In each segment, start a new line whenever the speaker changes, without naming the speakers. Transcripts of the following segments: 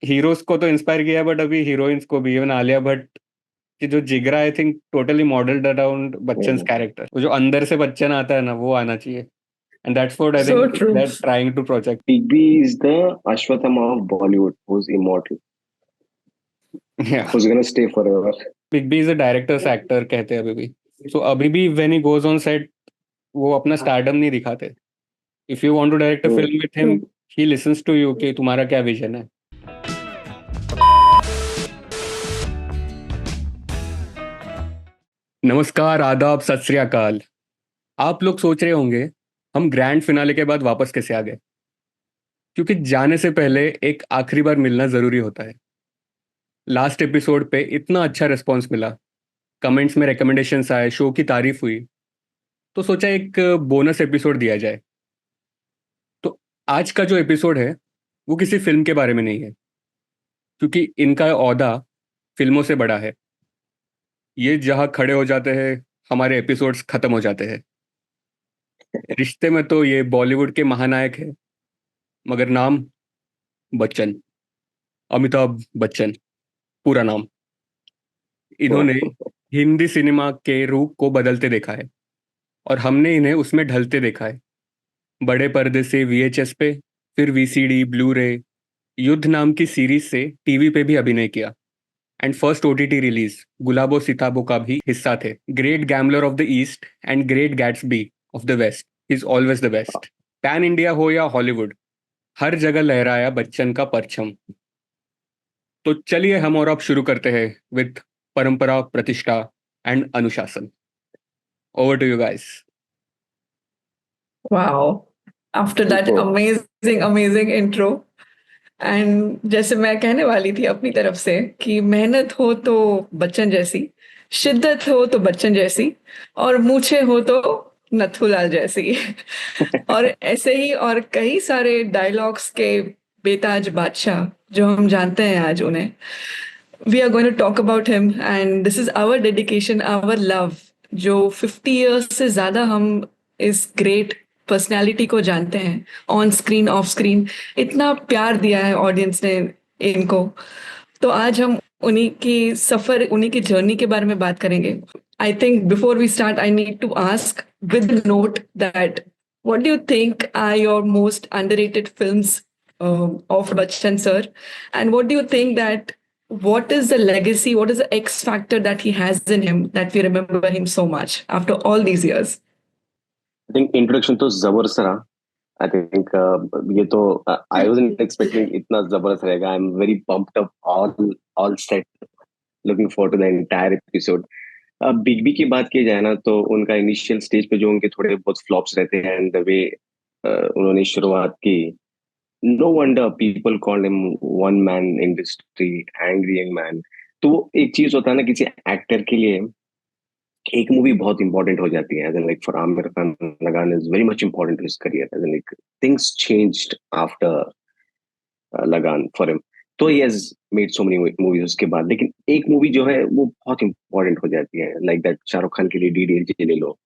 Heroes को तो inspire किया, बट अभी हीरोइंस को भी, इवन आलिया भट्ट की जो Jigra, I think totally modelled around Bachchan
hmm.
Character. वो जो अंदर से बच्चन आता है ना, वो आना चाहिए। And that's what I
So
think they
true.
Are trying to project.
Big B is the Ashwatthama of Bollywood, who's immortal,
या
who's gonna stay forever.
Big B is a director's actor कहते हैं अभी भी। So अभी भी when he goes on set, वो अपना stardom नहीं दिखाते। If you want to direct a
Hmm.
Film with him, he listens to you कि तुम्हारा क्या विजन है। नमस्कार, आदाब, सत श्री अकाल। आप लोग सोच रहे होंगे हम ग्रैंड फिनाले के बाद वापस कैसे आ गए, क्योंकि जाने से पहले एक आखिरी बार मिलना जरूरी होता है। लास्ट एपिसोड पे इतना अच्छा रिस्पॉन्स मिला, कमेंट्स में रिकमेंडेशंस आए, शो की तारीफ हुई, तो सोचा एक बोनस एपिसोड दिया जाए। तो आज का जो एपिसोड है वो किसी फिल्म के बारे में नहीं है, क्योंकि इनका ओहदा फिल्मों से बड़ा है। ये जहाँ खड़े हो जाते हैं, हमारे एपिसोड्स खत्म हो जाते हैं। रिश्ते में तो ये बॉलीवुड के महानायक है, मगर नाम बच्चन, अमिताभ बच्चन, पूरा नाम। इन्होंने हिंदी सिनेमा के रूप को बदलते देखा है, और हमने इन्हें उसमें ढलते देखा है। बड़े पर्दे से वीएचएस पे, फिर वीसीडी, ब्लू रे, युद्ध नाम की सीरीज से टीवी पे भी अभिनय किया। And first OTT release Gulabo Sitabo का भी हिस्सा थे। Great gambler of the east and great Gatsby of the west is always the best. Pan India हो या हॉलीवुड, हर जगह लहराया बच्चन का परचम। तो चलिए हम और अब शुरू करते हैं विद परंपरा, प्रतिष्ठा एंड अनुशासन। Over to you guys.
Wow. After that
Superb.
amazing, amazing intro. And जैसे मैं कहने वाली थी अपनी तरफ से कि मेहनत हो तो बच्चन जैसी, शिद्दत हो तो बच्चन जैसी, और मूछे हो तो नथुलाल जैसी। और ऐसे ही और कई सारे डायलॉग्स के बेताज बादशाह जो हम जानते हैं आज उन्हें। We are going to talk about him and this is our dedication, our love. जो 50 years से ज्यादा हम इस ग्रेट पर्सनालिटी को जानते हैं, ऑन स्क्रीन ऑफ स्क्रीन इतना प्यार दिया है ऑडियंस ने इनको। तो आज हम उन्हीं की सफर, उन्हीं की जर्नी के बारे में बात करेंगे। I think before we start I need to ask with note that what do you think are your most underrated films of Bachchan sir, and what do you think that what is the legacy, what is the X factor that he has in him that we remember him so much after all these years?
I think introduction तो जबरदस्त रहा. I think ये तो I wasn't expecting इतना जबरदस्त रहेगा. I'm very pumped up, all set, looking forward to the entire episode. Big B की बात की जाए ना, तो उनका इनिशियल स्टेज पे जो उनके थोड़े बहुत फ्लॉप्स रहते हैं एंड द वे उन्होंने शुरुआत की, no wonder people called him one man industry, angry young man. तो एक चीज होता है ना, किसी एक्टर के लिए एक मूवी बहुत इंपॉर्टेंट हो जाती है. As an like for Aamir Khan, Lagaan is very much important to his career. As an like things changed after Lagaan for him. तो he has made so many movies उसके बाद, लेकिन एक मूवी जो है वो बहुत इंपॉर्टेंट हो जाती है. लाइक दैट शाहरुख खान के लिए डीडीएलजे ले लो,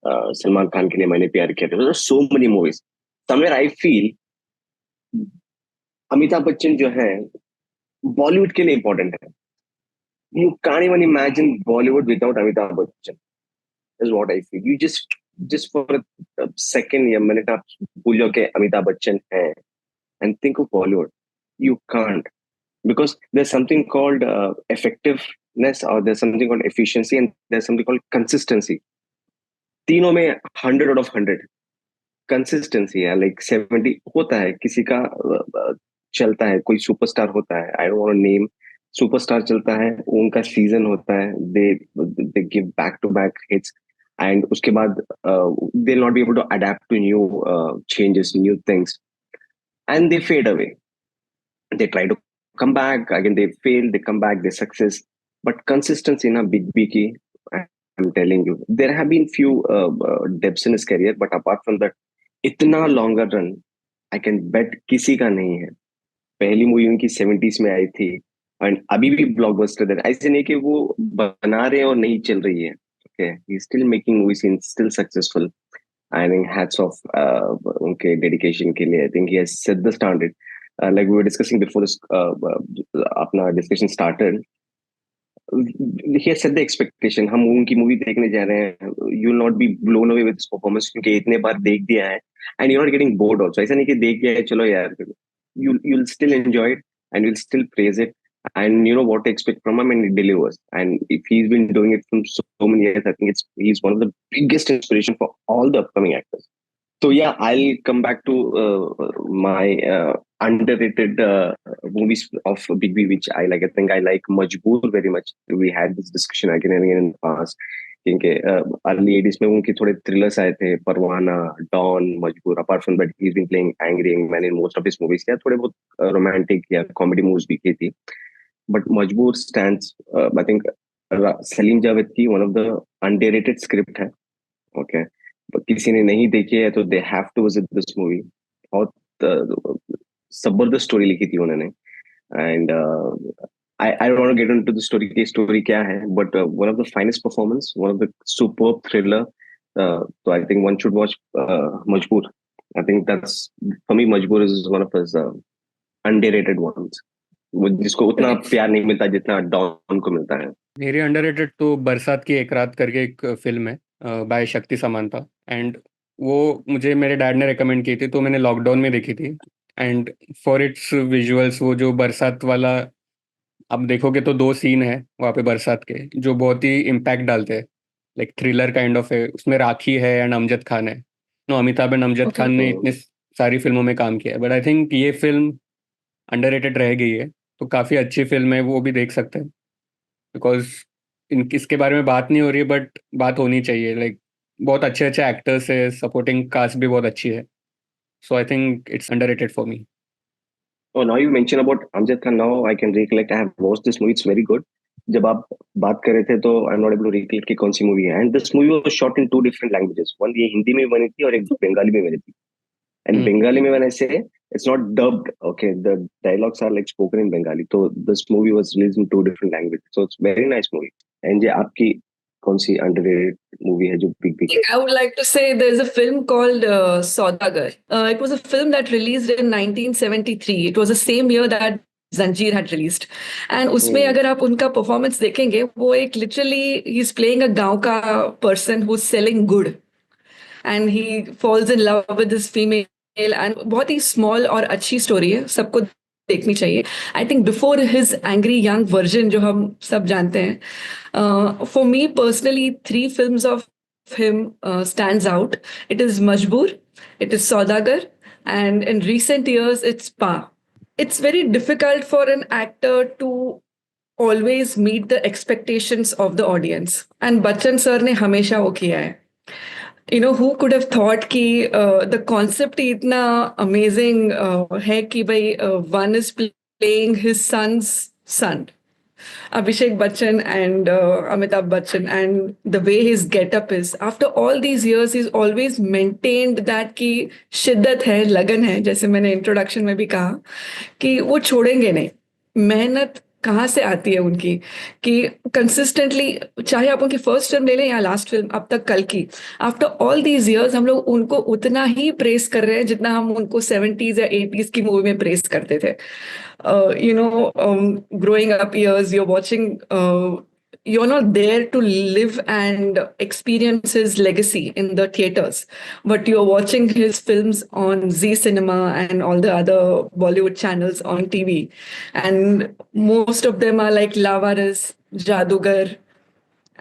सलमान खान के लिए मैंने प्यार किया था. सो many movies. Somewhere I feel Amitabh Bachchan जो है बॉलीवुड के लिए इंपॉर्टेंट है. You can't even imagine Bollywood without Amitabh Bachchan, is what I feel. You just for a second या मिनट आप भूल जाओ कि अमिताभ बच्चन है and think of Bollywood. You can't, because there's something called effectiveness, or there's something called efficiency, and there's something called consistency. तीनों में 100 out of 100 consistency है. Like 70 होता है किसी का, चलता है. कोई सुपरस्टार होता है, I don't want to name. Superstar चलता है, उनका सीजन होता है, they give back to back hits, and उसके बाद they not be able to adapt to new changes, new things, and they fade away. They try to come back again, they fail, they come back, they success. But consistency in a big biggie, I'm telling you, there have been few dips in his career, but apart from that, इतना longer run I can bet किसी का नहीं है. पहली movie उनकी 70s में आई थी, and अभी भी ब्लॉकबस्टर है. ऐसे नहीं कि वो बना रहे हैं और नहीं चल रही है. Okay, he's still making movies, he's still successful. I think hats off उनके dedication के लिए. I think he has set the standard. like we were discussing before this अपना discussion started. He has set the expectation. हम उनकी movie देखने जा रहे हैं. You will not be blown away with his performance क्योंकि इतने बार देख दिया है. And you're not getting bored also. ऐसा नहीं कि देख गया है चलो यार. You'll still enjoy it and you'll still praise it. And you know what to expect from him, and he delivers. And if he's been doing it from so many years, I think he's one of the biggest inspiration for all the upcoming actors. So yeah, I'll come back to my underrated movies of Big B, which I like. I think I like Majboor very much. We had this discussion again and again in the past. क्योंकि early 80s में उनके थोड़े thrillers आए थे, Parwana, Don, Majboor. Apart from that he is been playing angry man in most of his movies. या थोड़े बहुत romantic या कॉमेडी मूवीज भी की थी. But Majboor stands, I think Salim Javed की one of the underrated script है. ओके, किसी ने नहीं देखी है तो they have to visit this movie. बहुत जबरदस्त स्टोरी लिखी थी उन्होंने. And I don't want to get into the story की story क्या है, but one of the finest performance, one of the superb thriller. So I think one should watch Majboor. I think that's, for me, Majboor is one of his underrated ones. जिसको उतना प्यार नहीं मिलता जितना don को मिलता है.
मेरी अंडररेटेड तो बरसात की एक रात करके एक फिल्म है बाय शक्ति समांता. एंड वो मुझे मेरे डैड ने रेकमेंड की थी तो मैंने लॉकडाउन में देखी थी. एंड फॉर इट्स विजुअल्स, वो जो बरसात वाला आप देखोगे तो 2 सीन है वहाँ पे बरसात के जो बहुत ही इम्पैक्ट डालते हैं. लाइक थ्रिलर काइंड ऑफ है. उसमें राखी है एंड अमजद खान है. नो, अमिताभ एंड अमजद खान ने इतने सारी फिल्मों में काम किया है, बट आई थिंक ये फिल्म अंडररेटेड रह गई है. तो काफ़ी अच्छी फिल्म है, वो भी देख सकते हैं. बिकॉज इसके बारे में बात नहीं हो रही है, बट बात होनी चाहिए. लाइक बहुत अच्छे अच्छे एक्टर्स है, सपोर्टिंग कास्ट भी बहुत अच्छी है. So I think it's underrated for me.
Oh, now you mention about Amjad Khan. Now I can recollect. I have watched this movie. It's very good. जब आप बात कर रहे थे तो I'm not able to recollect कि कौन सी मूवी है. And this movie was shot in 2 different languages. One ये हिंदी में बनी थी और एक बंगाली में बनी थी. And Bengali में when I say it's not dubbed. Okay, the dialogues are like spoken in Bengali. So this movie was released in 2 different languages. So it's very nice movie. And ये आपकी कौन सी underrated movie है जो big
I would like to say there's a film called Saudagar. It was a film that released in 1973. It was the same year that Zanjeer had released. And उसमें अगर आप उनका performance देखेंगे, वो एक literally he's playing a गांव का person who's selling good. And he falls in love with this female and बहुत ही small और अच्छी story है, सबको देखनी चाहिए. आई think before his angry young version जो हम सब जानते हैं. For me personally 3 films of him stands out. It is मजबूर, it is Saudagar, and in recent years it's पा. It's very difficult for an actor to always meet the expectations of the audience, and Bachchan sir ने हमेशा वो किया है. who could have thought कि the concept ही इतना amazing है कि भाई one is playing his son's son, Abhishek Bachchan and Amitabh Bachchan, and the way his getup is. After all these years, he's always maintained that कि शिद्दत है, लगन है, जैसे मैंने इंट्रोडक्शन में भी कहा कि वो छोड़ेंगे नहीं. मेहनत कहाँ से आती है उनकी कि कंसिस्टेंटली, चाहे आप उनकी फर्स्ट फिल्म ले लें या लास्ट फिल्म अब तक कल की, आफ्टर ऑल दीज इयर्स हम लोग उनको उतना ही प्रेस कर रहे हैं जितना हम उनको 70s या 80s की मूवी में प्रेस करते थे. Growing up years, you're watching, you're not there to live and experience his legacy in the theaters, but you're watching his films on Z Cinema and all the other Bollywood channels on TV. And most of them are like Lavaris, Jadugar,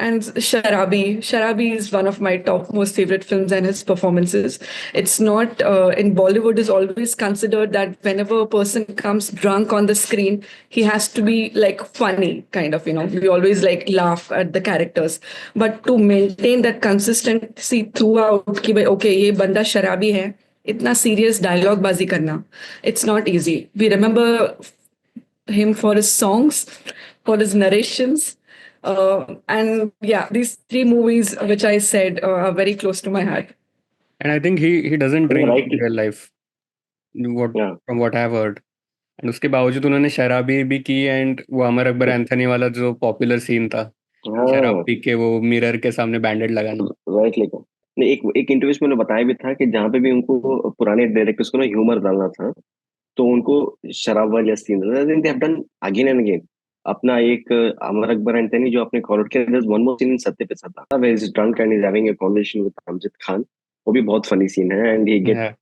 and Sharabi. Sharabi is one of my top most favorite films, and his performances. It's not in Bollywood is always considered that whenever a person comes drunk on the screen, he has to be like funny, kind of. We always like laugh at the characters, but to maintain that consistency throughout, कि भाई okay ये बंदा शराबी है, इतना serious dialogue बाजी करना, it's not easy. We remember him for his songs, for his narrations. And yeah, these 3 movies which I said are very close to my heart.
And I think he doesn't drink
right.
in real life, from what I have heard. And उसके बावजूद उन्होंने शराबी भी की. And वो Amar Akbar Anthony वाला जो popular scene था, शराब पी के वो मिरर के सामने बैंडेड लगाना.
राइट. लेकिन एक इंटरव्यू में उन्होंने बताया भी था कि जहाँ पे भी उनको पुराने डायरेक्टर्स को ना ह्यूमर डालना था, तो उनको शराब वाले scene they have done again and again. अपना एक अमर अकबर एंटनी जो आपने कॉल किया, there's one more scene in सत्ते पे सत्ता where he's drunk and he's having a conversation with Amjad Khan. वो भी बहुत फनी सीन है and he get
Yeah.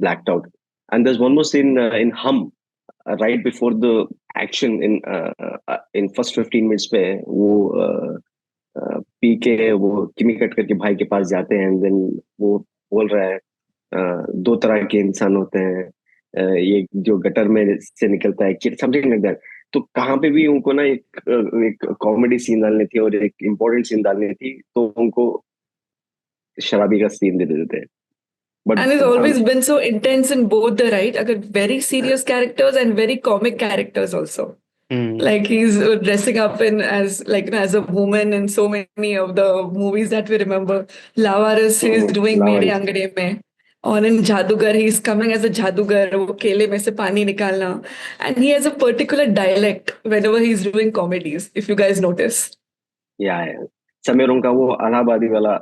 blacked out. And there's one more scene in Hum, right before the action in first 15 minutes पे वो P के वो किमी cut करके भाई के पास जाते हैं and then वो बोल रहा है दो तरह के इंसान होते हैं, ये जो गटर में से निकलता है, समथिंग लाइक दैट. तो कहाँ पे भी उनको ना एक कॉमेडी सीन डालनी थी और एक इम्पोर्टेंट सीन डालनी थी, तो उनको शराबी का सीन दे देते हैं. But
And he's always been so intense in both the right, very serious characters and very comic characters also. Like he's dressing up in as as a woman in so many of the movies that we remember. Lavaris he's doing Mere
Lawaris.
Angre mein. Or in Jadugar, he's coming as a Jadugar, वो केले में से पानी निकालना. And he has a particular dialect whenever he's doing comedies, if you guys notice.
या समीर उनका वो इलाहाबादी वाला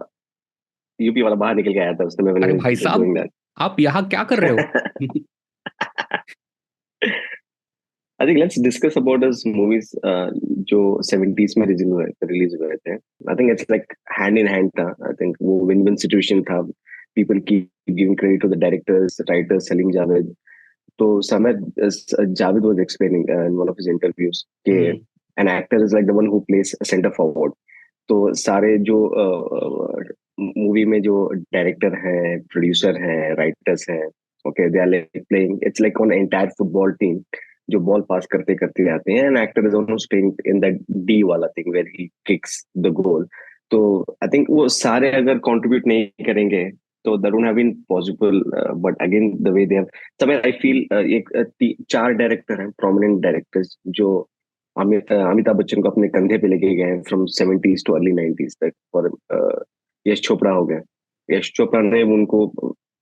यूपी वाला बाहर निकल के आया था उस समय
अरे
when
भाई
he was doing
साहब, आप यहाँ क्या कर रहे हो?
that. I think let's discuss about his movies जो 70s में रिलीज हुए थे. I think it's like hand in hand था. I think वो win-win situation था. People keep giving credit to the directors, writers, Salim Javed. तो Samir Javed was explaining in one of his interviews कि an actor is like the one who plays center forward. तो सारे जो movie में जो director हैं, producer हैं, writers हैं, okay, they are like playing, it's like on entire football team जो बॉल पास करते करते जाते हैं, and actor is almost playing in that D वाला thing where he kicks the goal. तो आई थिंक वो सारे अगर कंट्रीब्यूट नहीं करेंगे तो that would have been possible. But again the way they have, समय आई फील एक चार डायरेक्टर हैं, प्रोमिनेंट डायरेक्टर्स, जो अमिताभ बच्चन को अपने कंधे पे लेके गए हैं from 70s too early 90s तक. और यश चोपड़ा हो गया. यश चोपड़ा ने उनको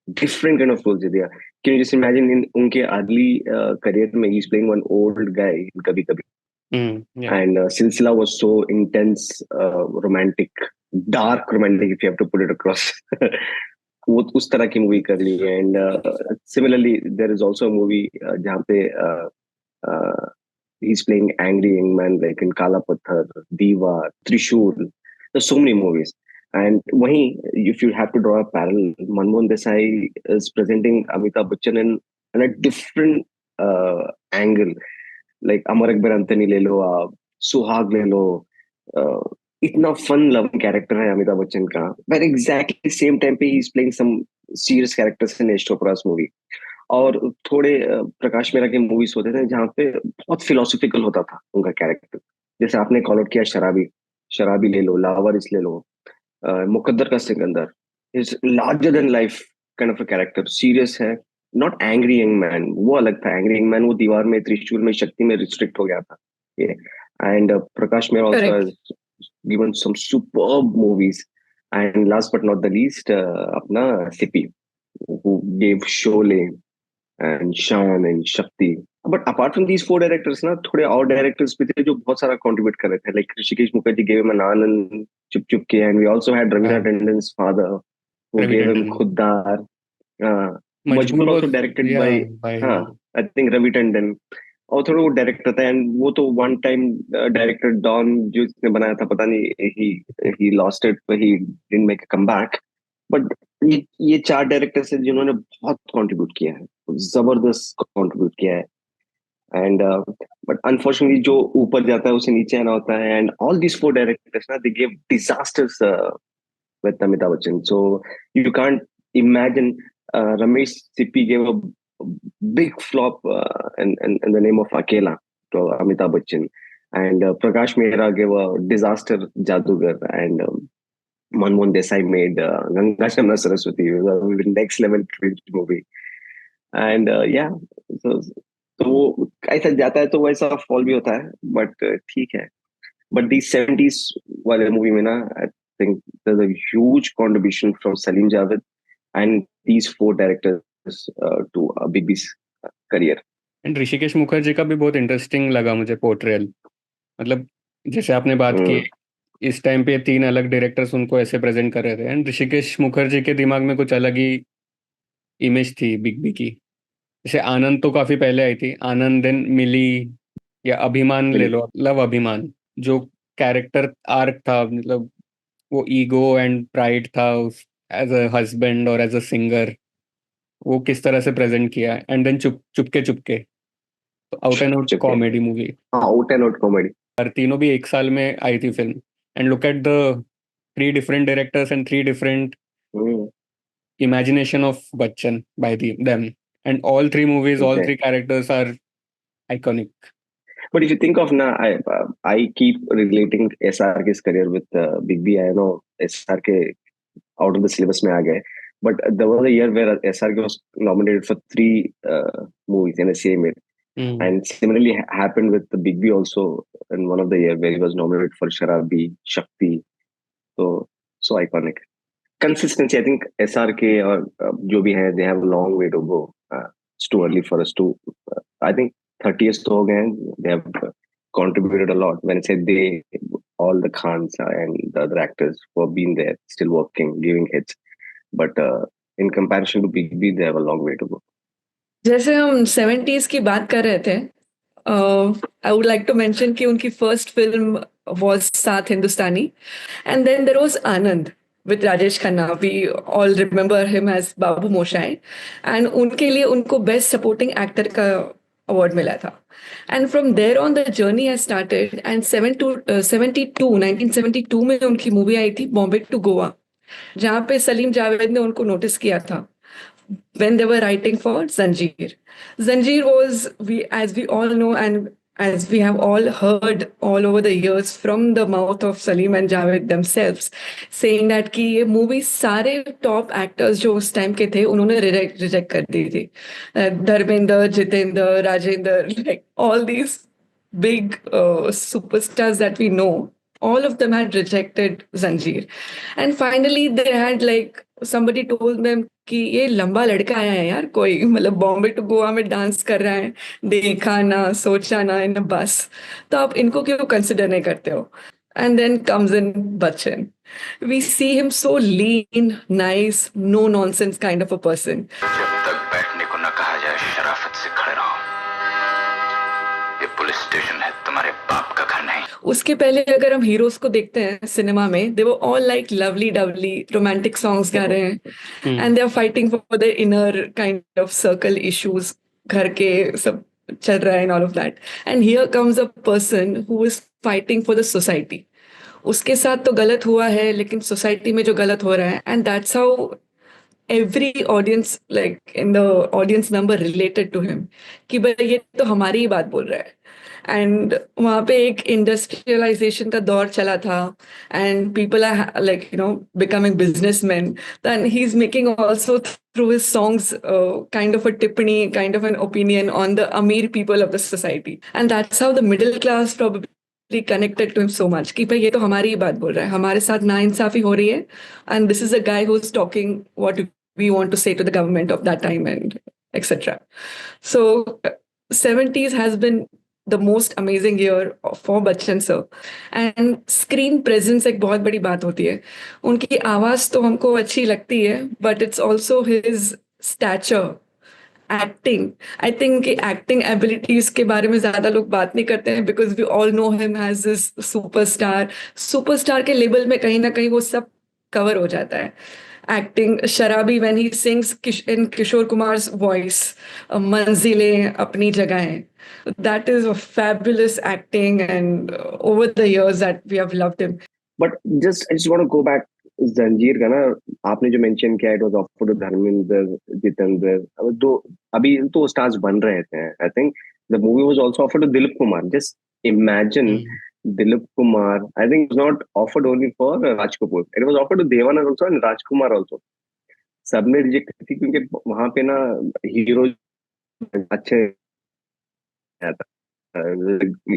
डिफरेंट काइंड ऑफ रोल्स दे दिया. Can you just imagine in उनके अर्ली करियर में he is playing one old guy Kabhi Kabhie. And Silsila was so intense, romantic, dark romantic, if you have to put it across. वो उस तरह की movie कर ली. And similarly there is also a movie जहाँ पे he's playing angry young man like in Kala Patthar, Diwar, Trishul. There's so many movies. And wahi, if you have to draw a parallel, Manmohan Desai is presenting Amitabh Bachchan in a different angle. Like Amar Akbar Anthony le lo aap, Suhag le lo. इतना fun loving character है अमिताभ बच्चन का. But exactly same time पे he's playing some serious characters in Yash Chopra's movie. और थोड़े प्रकाश मेहरा के movies होते थे जहाँ पे बहुत फिलोसफिकल होता था उनका कैरेक्टर. जैसे आपने कॉल आउट किया शराबी, शराबी ले लो, लावारिस ले लो, मुकद्दर का Sikandar is larger than life kind of a character. Serious है, नॉट एंग्री यंग मैन, वो अलग था. एंग्री यंग मैन वो दीवार में, त्रिशूल में, शक्ति में रिस्ट्रिक्ट हो गया था ये. And Prakash Mehra also
Correct.
given some superb movies. And last but not the least, अपना CP, who gave Sholay and Shan and Shakti. But apart from these four directors ना, थोड़े और directors भी थे जो बहुत सारा contribute कर रहे थे. Like Hrishikesh Mukherjee gave him an Anand, Chup Chup Ke, and we also had Ravina Tandon's father who
Ravi
gave him
Tandon.
Khuddar.
Majboor
Majboor also
was,
directed
yeah,
by I think Ravi Tandon. और थोड़ा वो director था, and वो तो one time director don जो इसने बनाया था, पता नहीं he lost it, he didn't make a comeback. But ये चार डायरेक्टर्स हैं जिन्होंने बहुत कंट्रीब्यूट किया है, जबरदस्त कंट्रीब्यूट किया है. एंड बट अनफॉर्चुनेटली जो ऊपर जाता है उसे नीचे आना होता है. And all these four directors ना, they give disasters with Amitabh Bachchan. So you can't imagine Ramesh Sippy gave a big flop in the name of Akela to Amitabh Bachchan. And Prakash Mehra gave a disaster Jadugar. And Manmohan Desai made Ganga Shamna Saraswati, the next level cringe movie. And yeah, तो वो ऐसा जाता है तो वैसा fall भी होता है, बट ठीक है. बट दी 70s वाले मूवी में ना, I think there's a huge contribution from Salim Javed and these four directors to Big B's career.
And Rishikesh Mukherjee का भी बहुत इंटरेस्टिंग लगा मुझे पोर्ट्रेयल. मतलब जैसे आपने बात की, इस टाइम पे तीन अलग डायरेक्टर्स उनको ऐसे प्रेजेंट कर रहे थे, एंड ऋषिकेश मुखर्जी के दिमाग में कुछ अलग ही इमेज थी बिग बी की. जैसे आनंद तो काफी पहले आई थी, आनंद देन मिली, या अभिमान ले लो, लव अभिमान, जो कैरेक्टर आर्क था, मतलब वो ईगो एंड प्राइड था उस, एज अ हस्बैंड और एज अ सिंगर, वो किस तरह से प्रेजेंट किया, एंड देन चुपके चुपके, तो आउट एंड आउट
चुके,
कॉमेडी मूवी।
हाँ, आउट एंड आउट कॉमेडी।
और तीनों भी एक साल में आई थी film, and look at the three different directors and three different imagination of Bachchan by them. And all three movies, all three characters are iconic.
But if you think of now, I keep relating SRK's career with Big B. I know SRK out of the syllabus में आ गए, but there was a year where SRK was nominated for 3 movies in the same year. And similarly happened with the Big B also in one of the year where he was nominated for Sharabi, Shakti. So iconic. Consistency, I think SRK or जो भी है, they have a long way to go. It's too early for us to. I think 30 years to हो गए हैं. They have contributed a lot. When I say they, all the Khans and the other actors who have been there, still working, giving hits. But in comparison to Big B, they have a long way to go.
जैसे हम 70s की बात कर रहे थे, I would like to mention कि उनकी first film was Saat Hindustani, and then there was Anand with Rajesh Khanna, we all remember him as Babu Moshai, एंड उनके लिए उनको बेस्ट सपोर्टिंग एक्टर का अवार्ड मिला था. And from there on the journey has started, and 1972 में उनकी मूवी आई थी बॉम्बे टू गोवा, जहाँ पे सलीम जावेद ने उनको नोटिस किया था when they were writing for Zanjeer. Zanjeer was, as we all know, and as we have all heard all over the years from the mouth of Salim and Javed themselves, saying that कि ये movie सारे top actors जो उस time के थे उन्होंने reject कर दी थी. Dharmendra, Jitendra, Rajendra, like all these big superstars that we know, all of them had rejected Zanjeer. And finally they had like somebody told them कि ये लंबा लड़का आया है यार, कोई मतलब बॉम्बे टू गोवा में डांस कर रहा है, देखा ना सोचा ना इन बस, तो आप इनको क्यों कंसिडर नहीं करते हो. And then comes in Bachchan. We see him so lean, nice, no nonsense kind of a person.
जब तक बैठने को न कहा जाए शराफत से खड़े रहो, ये पुलिस स्टेशन है, तुम्हारे बाप का घर नहीं.
उसके पहले अगर हम हीरोज को देखते हैं सिनेमा में, they were all like lovely dovely romantic songs गा रहे हैं, and they are fighting for their inner kind of circle issues, घर के सब चल रहा है and all of that. And here comes a person who is fighting for the society. उसके साथ तो गलत हुआ है, लेकिन सोसाइटी में जो गलत हो रहा है, and that's how every audience, like in the audience number, related to him कि भाई ये तो हमारी ही बात बोल रहा है. एंड वहाँ पे एक इंडस्ट्रियलाइजेशन का दौर चला था, and people are like you know becoming businessman, then he is making also through his songs kind of a tippany, kind of an opinion on the Amir people of the society, and that's how the middle class probably connected to him so much कि भाई ये तो हमारी ही बात बोल रहा है, हमारे साथ नाइंसाफी हो रही है, and this is a guy who's talking what we want to say to the government of that time, and etc. So 70s has been the most amazing year for Bachchan sir. And screen presence एक बहुत बड़ी बात होती है. उनकी आवाज तो हमको अच्छी लगती है, but it's also his stature, acting. I think कि एक्टिंग एबिलिटीज के बारे में ज्यादा लोग बात नहीं करते हैं, because we all know him as this superstar के लेवल में कहीं ना कहीं वो सब कवर हो जाता है. Acting, Sharaabi when he sings in Kishore Kumar's voice, मंजिलें अपनी जगह है, that is a fabulous acting, and over the years that we have loved him.
But I just want to go back. जंजीर का ना, आपने जो मेंशन किया, it was offered to Dharmendra, Jeetendra, अब दो अभी तो स्टार्स बन रहे थे. I think the movie was also offered to Dilip Kumar. Just imagine Dilip Kumar. I think it was not offered only for Raj Kapoor, it was offered to Dev Anand also and Rajkumar also. सबने reject की क्योंकि वहां पे ना हीरो अच्छे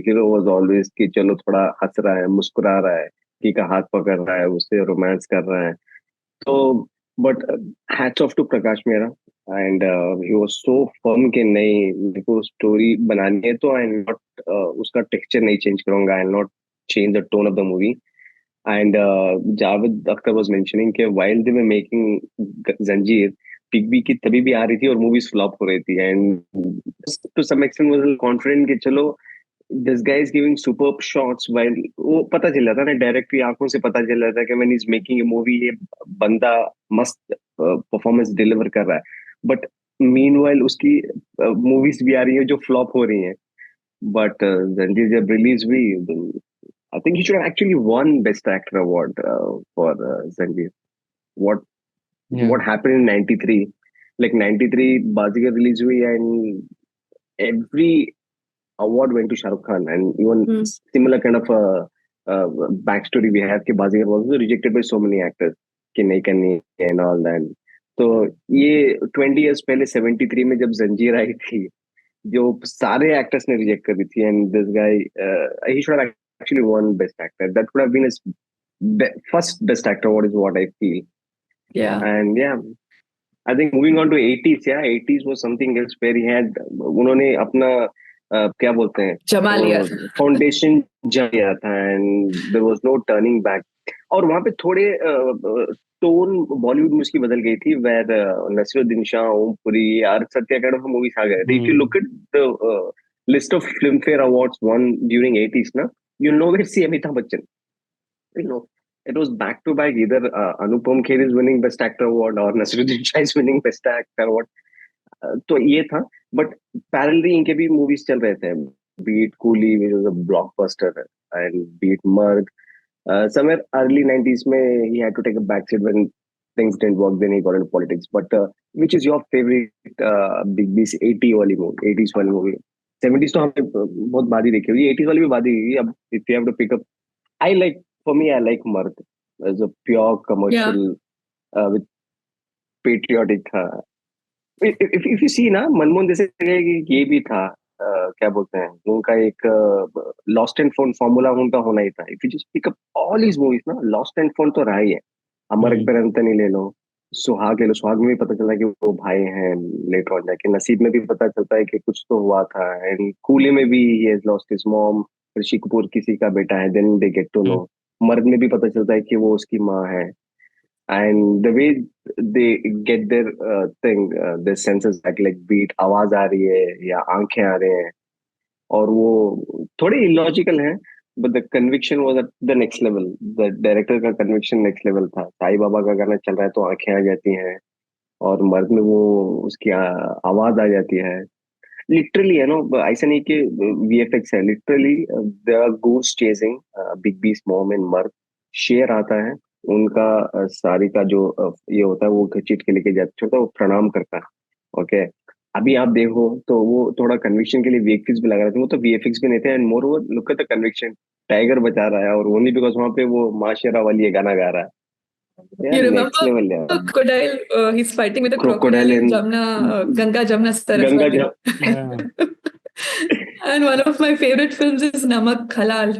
हीरो वाज ऑलवेज कि चलो थोड़ा हंस रहा है, मुस्कुरा रहा है, की का हाथ पकड़ रहा है, उससे रोमांस कर रहा है. तो but hats off to Prakash Mehra, and he was so firm कि नहीं, मेरे को स्टोरी बनानी है तो आई नॉट उसका टेक्सचर नहीं चेंज करूंगा, I not change the tone of the movie. And Javed Akhtar was mentioning कि while they were making Zanjeer, big B की तभी भी आ रही थी और मूवीज फ्लॉप हो रही थी, and to some extent was confident कि चलो this guy is giving superb shots, while वो पता चल जाता ना, डायरेक्ट की आंखों से पता चल जाता है कि when is making a movie ये बंदा मस्त परफॉर्मेंस डिलीवर कर रहा है। बट मीनवाइल उसकी मूवीज भी आ रही है जो फ्लॉप हो रही हैं। बट रणजीत जब रिलीज हुई, आई think he should actually one best actor award for Ranjit. what
Yeah.
what happened in 93, like 93 Bazigar release hui and every award went to Shah Rukh Khan, and even similar kind of backstory we have कि Bazigar was also rejected by so many actors कि नहीं करनी है and all that. तो ये 20 years पहले 73 में जब जंजीर आई थी, जो सारे एक्टर्स ने रिजेक्ट कर दी थी, and this guy he should have actually won best actor. That would have been his first best actor award is what I feel.
Yeah.
And yeah, I think moving on to 80s, yeah, 80s was something else where he had, उन्होंने अपना क्या बोलते हैं,
जमा लिया था।
Foundation जमा लिया था, and there was no turning back. और वहां पे थोड़े टोन बॉलीवुड में उसकी बदल गई थी, where Naseeruddin Shah, Om Puri, are Satya kind of movies आ गए थे। If you look at the list of Filmfare awards won during 80s ना, you know where see Amitabh Bachchan, you know, it was back to back. Either Anupam Kher is winning Best Actor award or Naseeruddin Shah is winning Best Actor award. तो ये था, but parallelly इनके भी movies चल रहे थे, be it Coolie which was a blockbuster, and be it Mard, somewhere early 90s में he had to take a backseat when things didn't work, then he got into politics. But which is your favorite Big B's 80 वाली movie, 80s वाली movie? 70s तो हमने बहुत बाद ही देखी हुई, 80s वाली भी बाद ही देखी। अब if you have to pick up, I like, for me, I like Mard as a pure commercial with patriotic. If you see ना, मनमोहन जैसे ये भी था, क्या बोलते हैं, उनका एक लॉस्ट एंड फाउंड फॉर्मूला उनका होना ही था। If you just pick up all his movies ना, लॉस्ट एंड फाउंड तो रहा ही है। अमर अकबर अंतनी ले लो, सुहाग ले लो, सुहाग में भी पता चला कि वो भाई हैं, लेटर ऑन जाके नसीब में भी पता चलता है कि कुछ तो हुआ था, एंड कूली में भी he has lost his mom, Rishi Kapoor किसी का बेटा है, then they get to know. Mard में भी पता चलता है कि वो उसकी माँ है, and the way they get there thing, there senses back, like be it आवाज आ रही है या आंखें आ रहे हैं, और वो थोड़े इलॉजिकल हैं, but the conviction was at the next level. The director का कन्विक्शन नेक्स्ट लेवल था। साई बाबा का गाना चल रहा है तो आंखें आ जाती हैं, और मर्द में वो उसकी आवाज आ जाती है। लिटरली है नो, ऐसा नहीं कि वीएफएक्स है, literally they are goose chasing big B's mom and Mard. शेर आता है उनका, सारी का जो ये होता है वो खींच के लेके जाता है, वो प्रणाम करता है। ओके, अभी आप देखो तो वो थोड़ा कन्विक्शन के लिए वीएफएक्स भी लगा रहे थे, वो तो वीएफएक्स भी नहीं थे, and more over look at the conviction, tiger बचा रहा है, और ओनली बिकॉज वहां पे वो माशेरा वाली ये गाना गा रहा है।
You
नेक्स्ट
remember
लेवल यार।
crocodile? He's fighting with a crocodile
crocodile
in
and
Jamna, Ganga Jamna
Ganga
Saraswati.
जब
And one of my favorite films is Namak Halal.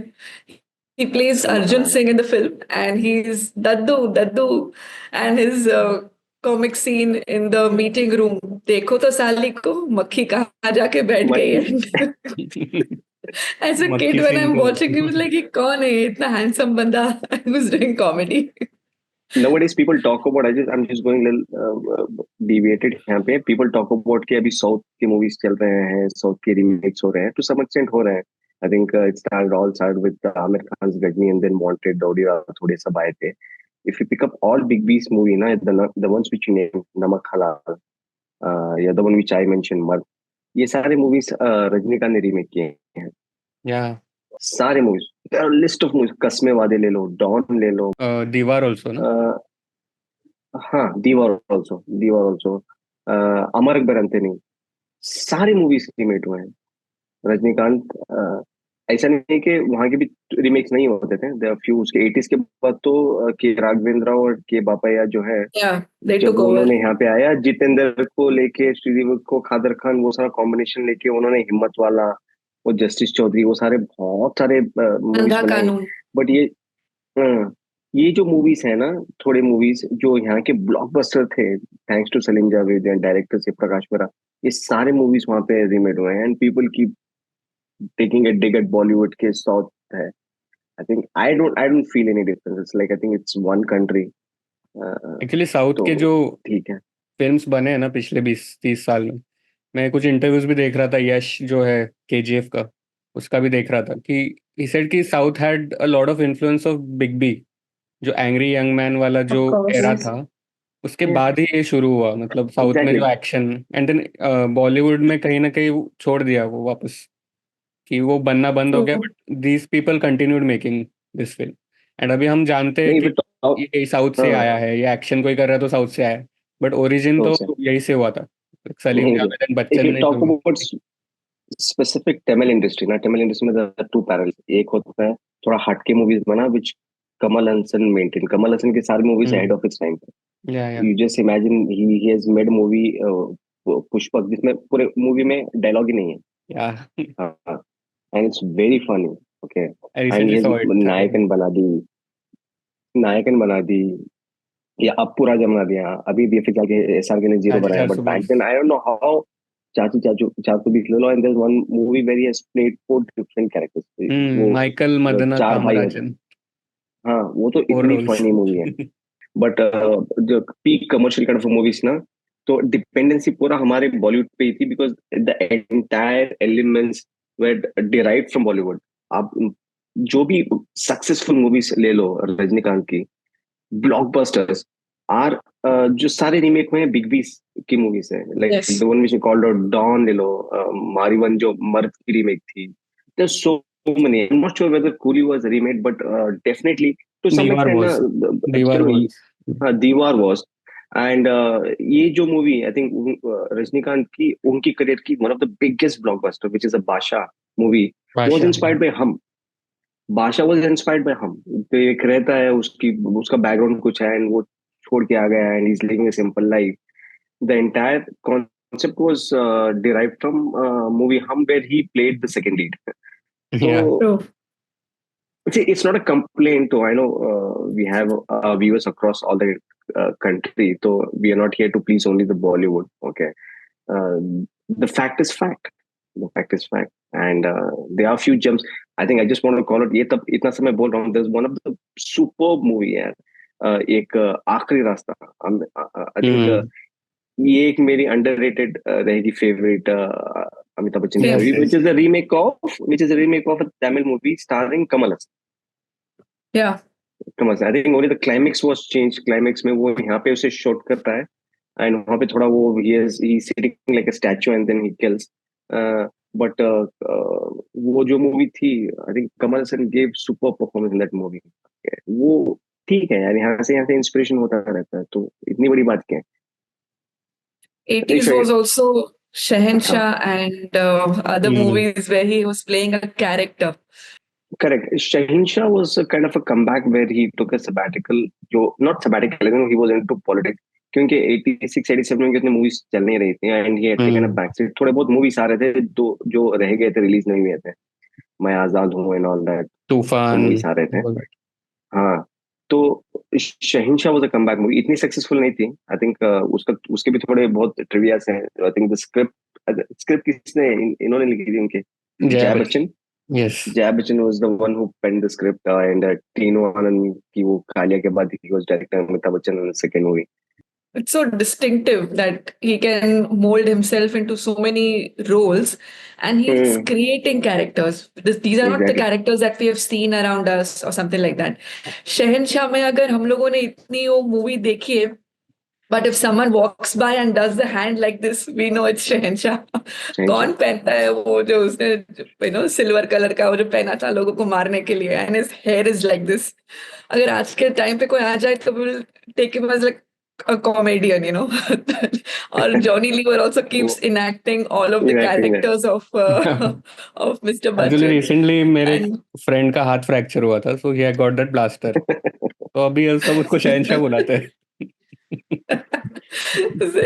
He plays Arjun Singh in the film, and he's Daddu, and his comic scene in the meeting room. देखो तो साली को मक्खी कहाँ जाके बैठ गई है. As a kid, when I'm watching him, like, ये कौन है इतना handsome बंदा who's doing comedy?
Nowadays people talk about, I'm just going little deviated यहाँ पे, people talk about कि अभी साउथ के मूवीज चल रहे हैं, साउथ के रीमेक्स हो रहे हैं, to some extent हो रहे हैं। I think it started with Amir Khan's Gajni, and then Wanted, Dowdy थोड़े सब आए थे। If you pick up all Big B's movie ना, the ones which you named, नमक हलाल, या the one which I mentioned, मर्द, ये सारे मूवीज रजनीकांत ने रीमेक किए हैं।
Yeah.
सारे movies, there are a list of movies, कस्मे वादे ले लो, डॉन ले लो,
दीवार also ना?
हाँ, दीवार ऑल्सो, अमर अकबर अंतनी, सारे मूवीज रीमेक हुए हैं। रजनीकांत, ऐसा नहीं कि वहां के भी रीमेक्स नहीं होते थे, देयर आर फ्यू। उसके 80s के बाद तो के राघवेंद्र और के बापैया जो है, जब उन्होंने यहाँ पे आया, जितेंद्र को लेके, श्रीदेवी को, खादर खान, वो सारा कॉम्बिनेशन लेके उन्होंने हिम्मत वाला, वो जस्टिस चौधरी, वो सारे बहुत सारे मूवीज बनाए। बट ये जो मूवीज है ना, थोड़े मूवीज जो यहाँ के ब्लॉकबस्टर थे, thanks to Salim Javed and director से प्रकाश मेहरा, ये सारे मूवीज वहां पे रीमेड हुए हैं, and people keep taking a dig at Bollywood के साउथ है। I think I don't feel any difference, it's like I think it's one country.
Actually south के जो
ठीक है,
फिल्म्स बने हैं ना पिछले 20-30 साल में, मैं कुछ इंटरव्यूज भी देख रहा था, यश जो है केजीएफ का, उसका भी देख रहा था कि ही सेड कि south had a lot of influence of big B, जो एंग्री यंग मैन वाला जो
Of course.
Era
Yes.
था, उसके
Yeah.
बाद ही ये शुरू हुआ, मतलब साउथ में
Exactly.
जो एक्शन, एंड देन बॉलीवुड में कहीं ना कहीं वो छोड़ दिया वो वापस, कि वो बनना बंद हो गया,
True.
But these people continued making this film. And अभी हम जानते हैं
नहीं
कि
if we talk,
ये साउथ से
हाँ
आया है, ये एक्शन कोई कर रहा है तो साउथ से आया है, बट ओरिजिन
तो
तो
से
यही से हुआ था, सलीम
नहीं
Javed and
if
Bachchan
you
ने
talk
जो।
about specific Tamil industry ना, Tamil industry में there are two parallels. एक होता है थोड़ा हटके मूवीज बना which कमल हसन मेंटेन, कमल हसन की सारी movies ahead of its time.
या
You just imagine he has made a movie Pushpak जिसमें पूरे मूवी में डायलॉग ही नहीं है.
या
हाँ, and it's very funny. Okay,
I
and he
recently
has
saw it.
Nayakan बना दी या अब पूरा जमना दिया. अभी बीएफएक्स जाके एसआर के ने जीरो
चाची
बनाया, but back
420।
Then I don't know how Chachi चाचू चाचू दिख लो, and there one movie where he has played four different characters. वो
माइकल मदना
चार भाई होते.
कामराजन,
हाँ वो तो
फोर
इतनी
रोल्स।
फनी मूवी है. बट जो peak commercial kind of movies ना, तो डिपेंडेंसी पूरा हमारे बॉलीवुड पे ही थी, because the entire elements were derived from Bollywood. आप जो भी सक्सेसफुल मूवीज ले लो रजनीकांत की, ब्लॉकबस्टर्स आर जो सारे रीमेक हुए हैं बिग बी की मूवीज है. Like
Yes.
The one which called Don ले लो, मारीवन जो मर्द की रीमेक थी. There so many. I am not sure whether Coolie was remade, but definitely to some
Deewar
extent ना.
वॉज, दीवार
चलो
वॉज।
हाँ दीवार वॉज. एंड ये जो मूवी आई थिंक रजनीकांत की उनकी करियर की one of the biggest blockbuster which is a बादशाह मूवी वाज
बादशाह।
इंस्पायर्ड बाय हम. बादशाह वाज इंस्पायर्ड बाय हम. तो एक रहता है उसकी उसका बैकग्राउंड कुछ है एंड वो छोड़ के आ गया and is living a simple life. The entire concept was derived from movie Hum where he played the second lead. So
या
True.
it's not a complaint. I know we have viewers across all the country, so we are not here to please only the Bollywood. Okay, uh, the fact is fact. The fact is fact, and there are few gems. I think I just want to call it. ये तब इतना समय बोल रहा हूँ. There's one of the superb movie है. एक आखिरी रास्ता. I think ये एक मेरी अंडररेटेड रहेगी फेवरेट अमिताभ बच्चन की
Yes.
Movie, which is a remake of a Tamil movie starring Kamal Hassan.
Yeah.
Kamal Hassan. I think only the climax was changed. Climax में वो यहाँ पे उसे शॉट करता है एंड वहाँ पे थोड़ा वो he sitting like a statue and then he kills. But वो जो मूवी थी, I think Kamal Hassan gave super performance in that movie. वो ठीक है यार, यहाँ से इंस्पिरेशन होता रहता है, तो इतनी बड़ी बात क्या है.
80s was also Shahenshah and other
Hmm.
movies where he was playing a character.
Correct. Shahinshah was a kind of a comeback where he took a sabbatical. Not sabbatical, he was into politics. क्योंकि 86, 87 में कितने movies चल नहीं रही थी and he had taken a back seat. थोड़े बहुत movies आ रहे थे जो रह गए थे, रिलीज नहीं हुए थे. मैं आजाद हूँ एंड ऑल दैट
तूफान,
मूवीज आ रहे थे. हाँ, तो शहिंशाह वाज अ कमबैक मूवी. इतनी सक्सेसफुल नहीं थी. आई थिंक उसके भी थोड़े बहुत ट्रिवियास हैं. आई थिंक द स्क्रिप्ट किसने इन्होंने लिखी थी उनके? Jaya Bachchan.
Yes.
Jaya Bachchan was the one who penned the script, and Tino Anand की वो कालिया के बाद he was directing Amitabh Bachchan in the second movie.
It's so distinctive that he can mold himself into so many roles and he's creating characters. These are not the
Exactly.
characters that we have seen around us or something like that. शहनशाह में अगर हम लोगों ने इतनी वो movie देखी है, but if someone walks by and does the hand like this, we know it's शहनशाह. कौन पहनता है वो जो उसने सिल्वर कलर का वो जो पहना था लोगों को मारने के लिए, and his hair is like this. अगर आज के टाइम पे कोई आ जाए तो we'll take him as like a comedian, or Johnny Lever also keeps enacting all of the characters of Mr.
Actually,
Bachchan.
recently मेरे
And
फ्रेंड का हाथ फ्रैक्चर हुआ था, so he had got that plaster. तो अभी सब उसको शहनशाह बुलाते हैं.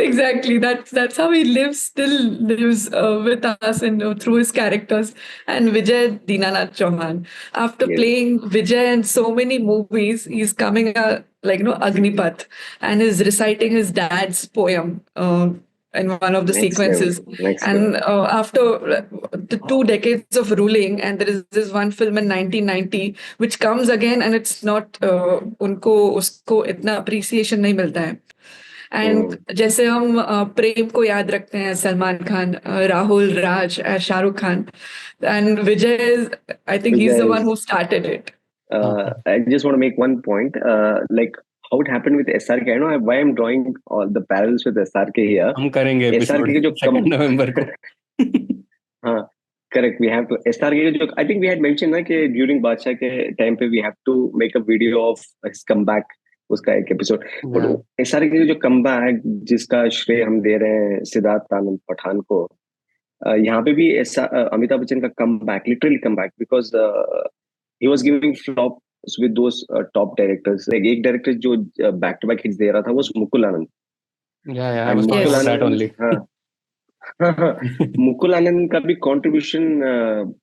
exactly, that's how he still lives with us and through his characters. And Vijay Dinanath Chauhan, after playing Vijay in so many movies, he's coming Agnipath and is reciting his dad's poem in one of the sequences. And after the 2 decades of ruling, and there is this one film in 1990 which comes again, and it's not उनको उसको इतना appreciation नहीं मिलता है. And जैसे हम प्रेम को याद रखते हैं, Salman Khan, Rahul, Raj, Shahrukh Khan, and Vijay, I think he is the
Vijay
one
is,
who started it.
I just want to make one point, like how it happened with SRK. I know why I'm drawing all the parallels with SRK here.
हम करेंगे episode
SRK के जो
2 नवंबर को.
हाँ, correct. We have to SRK के जो I think we had mentioned ना कि during बादशाह के time पे we have to make a video of his comeback, उसका एक एपिसोड. But
Yeah.
SRK के जो comeback जिसका श्रेय हम दे रहे हैं सिद्धार्थ आनंद पठान को, यहाँ पे भी ऐसा अमिताभ बच्चन का comeback, literally comeback, because he was giving flops with those top directors. Like एक director जो back to back hits दे रहा था वो मुकुल आनंद.
Yeah, I
And
was talking
Mukul
about that
Anand,
only.
हाँ, मुकुल आनंद का भी कंट्रीब्यूशन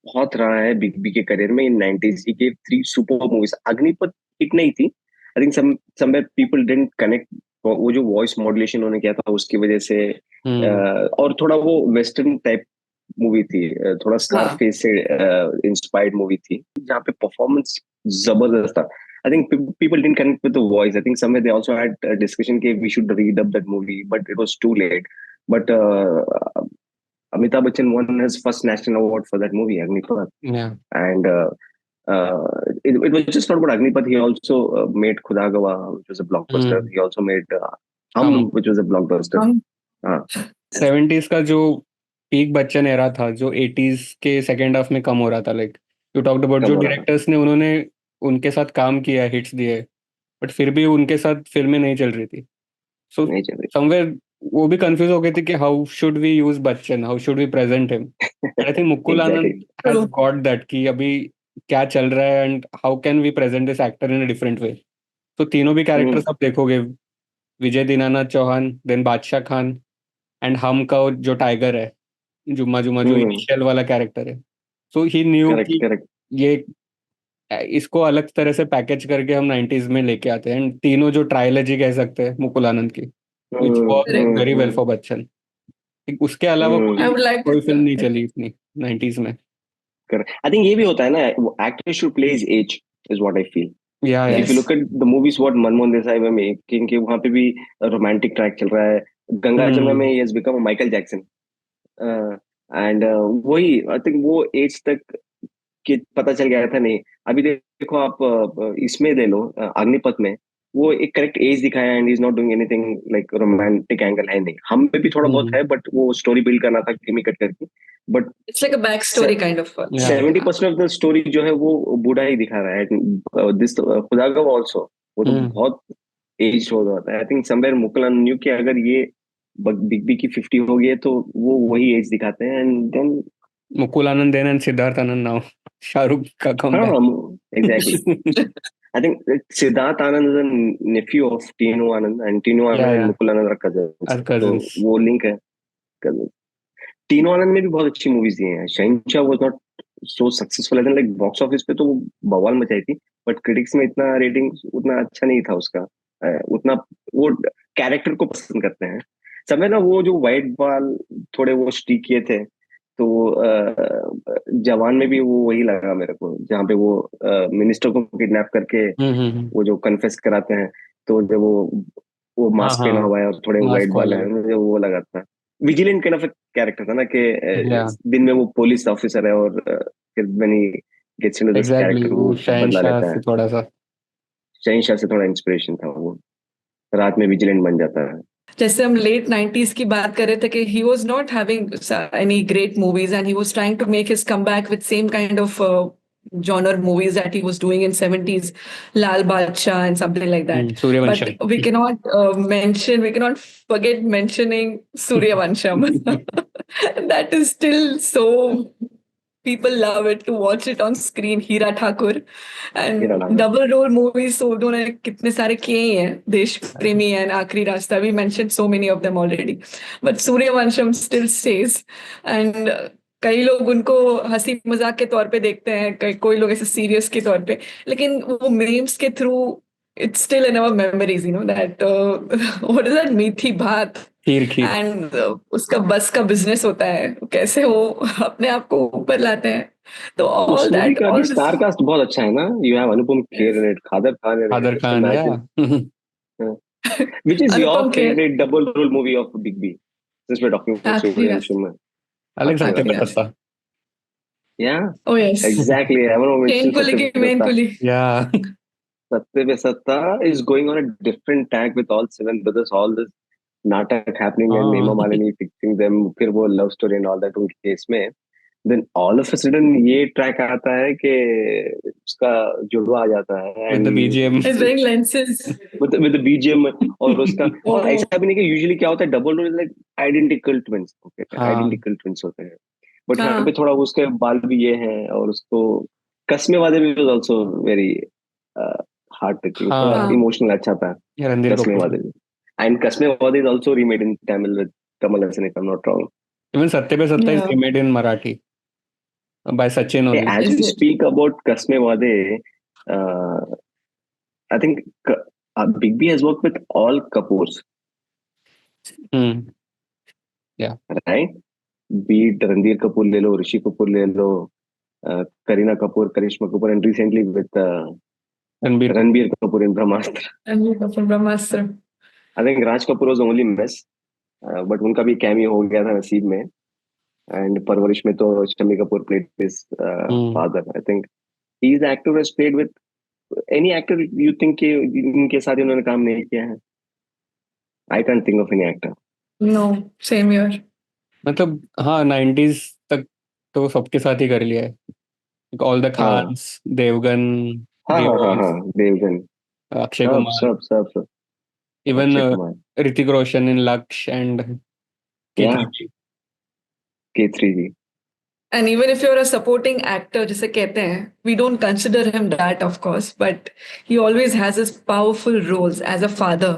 बहुत रहा है बिग बी के करियर में. इन 90s ही के 3 सुपर मूवीज. अग्निपथ हिट नहीं थी. I think somewhere people didn't connect. वो जो वॉइस मॉड्यूलेशन उन्होंने किया था उसकी वजह से, और थोड़ा वो वेस्टर्न टाइप मूवी थी, थोड़ा स्कारफेस से इंस्पायर्ड मूवी थी जहाँ पे परफॉर्मेंस जबरदस्त था. I think people didn't connect with the voice. I think somewhere they also had a discussion that we should redub that movie, but it was too late. But Amitabh Bachchan won his first national award for that movie, Agnipath.
Yeah.
And it was just not about Agnipath. He also made Khuda Gawa, which was a blockbuster. He also made Hum, which was a blockbuster.
70s का जो peak Bachchan era था, जो 80s के second half में कम हो रहा था. Like you talked about जो डायरेक्टर्स ने उन्होंने उनके साथ काम किया, हिट्स दिए, बट फिर भी उनके साथ फिल्में नहीं चल रही थी. सो समवेयर वो भी कंफ्यूज हो गए थे कि how should we use Bachchan, how should we present him. I think Mukul Anand has got that कि अभी क्या चल रहा है and how can we present this actor in a different way. तो तीनों भी कैरेक्टर्स आप देखोगे, विजय दीनानाथ चौहान, देन बादशाह खान, एंड हम का जो टाइगर है, जुम्मा जुम्मा, जो इनिशियल वाला कैरेक्टर है. सो ही न्यू कि ये इसको अलग तरह से पैकेज करके हम 90s में लेके आते हैं. एंड तीनों जो ट्रायलॉजी कह सकते हैं मुकुल आनंद की, which was very well for Bachchan. उसके अलावा कोई फिल्म नहीं चली इतनी 90s में.
आई थिंक ये भी होता है ना, actor should play his age, is what I feel.
Yeah,
if you look at the movies what Manmohan Desai में making, कि वहाँ पे भी रोमांटिक ट्रैक चल रहा है. गंगा जमुना में he has become a Michael Jackson. And वही आई थिंक वो एज तक कि पता चल गया था. नहीं, अभी देखो आप इसमें ले लो अग्निपथ में, वो एक करेक्ट एज दिखाया and is not doing anything like romantic angle है नहीं. हम पे भी थोड़ा बहुत है, बट वो स्टोरी बिल्ड करना था किमी कट करके. But
it's like a back story kind of.
70% of the story जो है वो बूढ़ा ही दिखा रहा है. दिस खुदा का आल्सो वो तो बहुत एज हो जाता है. I think somewhere Mukul Anand new कि अगर ये बिग बी की 50 हो गई है तो वो वही एज दिखाते हैं. And then
Mukul Anand then and Siddharth Anand now Shahrukh का comeback.
Exactly. I think Siddharth Anand is a nephew of Tino Anand, and Tino Anand and Mukul Anand are cousins. तो वो लिंक है. टीनो आनंद ने भी बहुत अच्छी मूवीज दी हैं. शहंशाह was not so successful. Like box office पे तो वो बवाल मचाई थी, बट क्रिटिक्स में इतना रेटिंग उतना अच्छा नहीं था उसका. उतना वो कैरेक्टर को पसंद करते हैं. समय ना वो जो वाइट बाल थोड़े वो स्टिक किए थे, तो जवान में भी वो वही लगा मेरे को, जहाँ पे वो मिनिस्टर को किडनैप करके वो जो कन्फेस कराते हैं, तो जब वो मास्क पहना हुआ है और थोड़े वाइट बाल है, मुझे वो लगा था विजिलेंट काइंड ऑफ कैरेक्टर था ना, कि दिन में वो पुलिस ऑफिसर है और फिर when he gets into this character वो बदला लेता है.
थोड़ा सा
शहंशाह से थोड़ा इंस्पिरेशन था वो. रात में विजिलेंट बन जाता है.
जैसे हम लेट 90s की बात कर रहे थे कि he was not having any great movies and he was trying to make his comeback with same kind of genre movies that he was doing in 70s, Lal Badshah and something like that.
Suryavansham.
But we cannot forget mentioning Suryavansham. That is still so, people love it to watch it on screen. Heera Thakur and double role movies, so उन्होंने कितने सारे किए ही हैं. देश प्रेमी and आखिरी रास्ता, we mentioned so many of them already, but Sooryavansham still stays. And कई लोग उनको हंसी मजाक के तौर पे देखते हैं, कोई लोग ऐसे सीरियस के तौर पे, लेकिन वो memes के through it's still in our memories, you know, that what is that, मीठी भात एंड उसका बस का बिजनेस होता है, कैसे वो अपने आप को ऊपर लाते हैं. तो all that,
all star cast बहुत अच्छा है ना. You have Anupam Kher in it, Kader Khan, Which is your
Anupam Kher
favorite double role movie of Big B? Since we're talking about
आखिरी
Suryanshum.
अलग
आखिरी
सत्ते पे
रात.
सत्ता.
Yeah,
O yes
exactly. I want to
chain
mention
कुली की main
Satya
Quli
Yeah.
Satya Pe Satta is going on a different track with all seven brothers. All this natak happening and Hema
हाँ.
Malini fixing them. फिर वो love story and all that उनके इसमें. Then all of a sudden ये track आता है कि उसका जुड़वा आ जाता है
With the
and
BGM.
Is wearing lenses
with the BGM और उसका और
ओह
ऐसा भी नहीं कि usually क्या होता है double role like identical twins. Okay,
हाँ.
identical twins होते हैं. But यहाँ पे
हाँ
थोड़ा उसके बाल भी ये हैं और उसको कसमे वादे भी was also very uh, heart touching. थोड़ा
हाँ.
हाँ
emotional अच्छा था
रणधीर
कसमे
कपूर.
वादे भी. And कसमे वादे is also remade in Tamil with Kamal Hassan if I'm not wrong.
Even सत्ते पे सत्ता is
या
remade in Marathi by Sachin
Hey,
only.
as
is
we
it
speak about Kasme Wade, uh, I think Big B has worked with all Kapoors,
Hmm. Yeah.
right? Be it Ranbir Kapoor le lo, Rishi Kapoor le lo, Kareena Kapoor, Karishma Kapoor, and recently with
Ranbir.
Ranbir Kapoor in Brahmastra.
Ranbir Kapoor Brahmastra
I think Raj Kapoor was the only miss, but उनका भी cameo हो गया था नसीब में. And Parvarish में तो Shami Kapoor played his
Hmm.
father. I think he's the actor who has played with any actor you think कि इनके साथ इन्होंने काम नहीं किया है. I can't think of any actor.
No same year
मतलब हाँ 90s तक तो सबके साथ ही कर लिया है. All the
हाँ
Khans, Devgan,
हाँ हाँ हाँ
Deols,
हाँ देवगन
Akshay
सब
Kumar,
सब सब सब
even
Akshay Kumar
Hrithik Roshan in Laksh and
या
K3.
K3 ji.
And even if you're a supporting actor, जिसे कहते हैं, we don't consider him that, of course, but he always has his powerful roles as a father.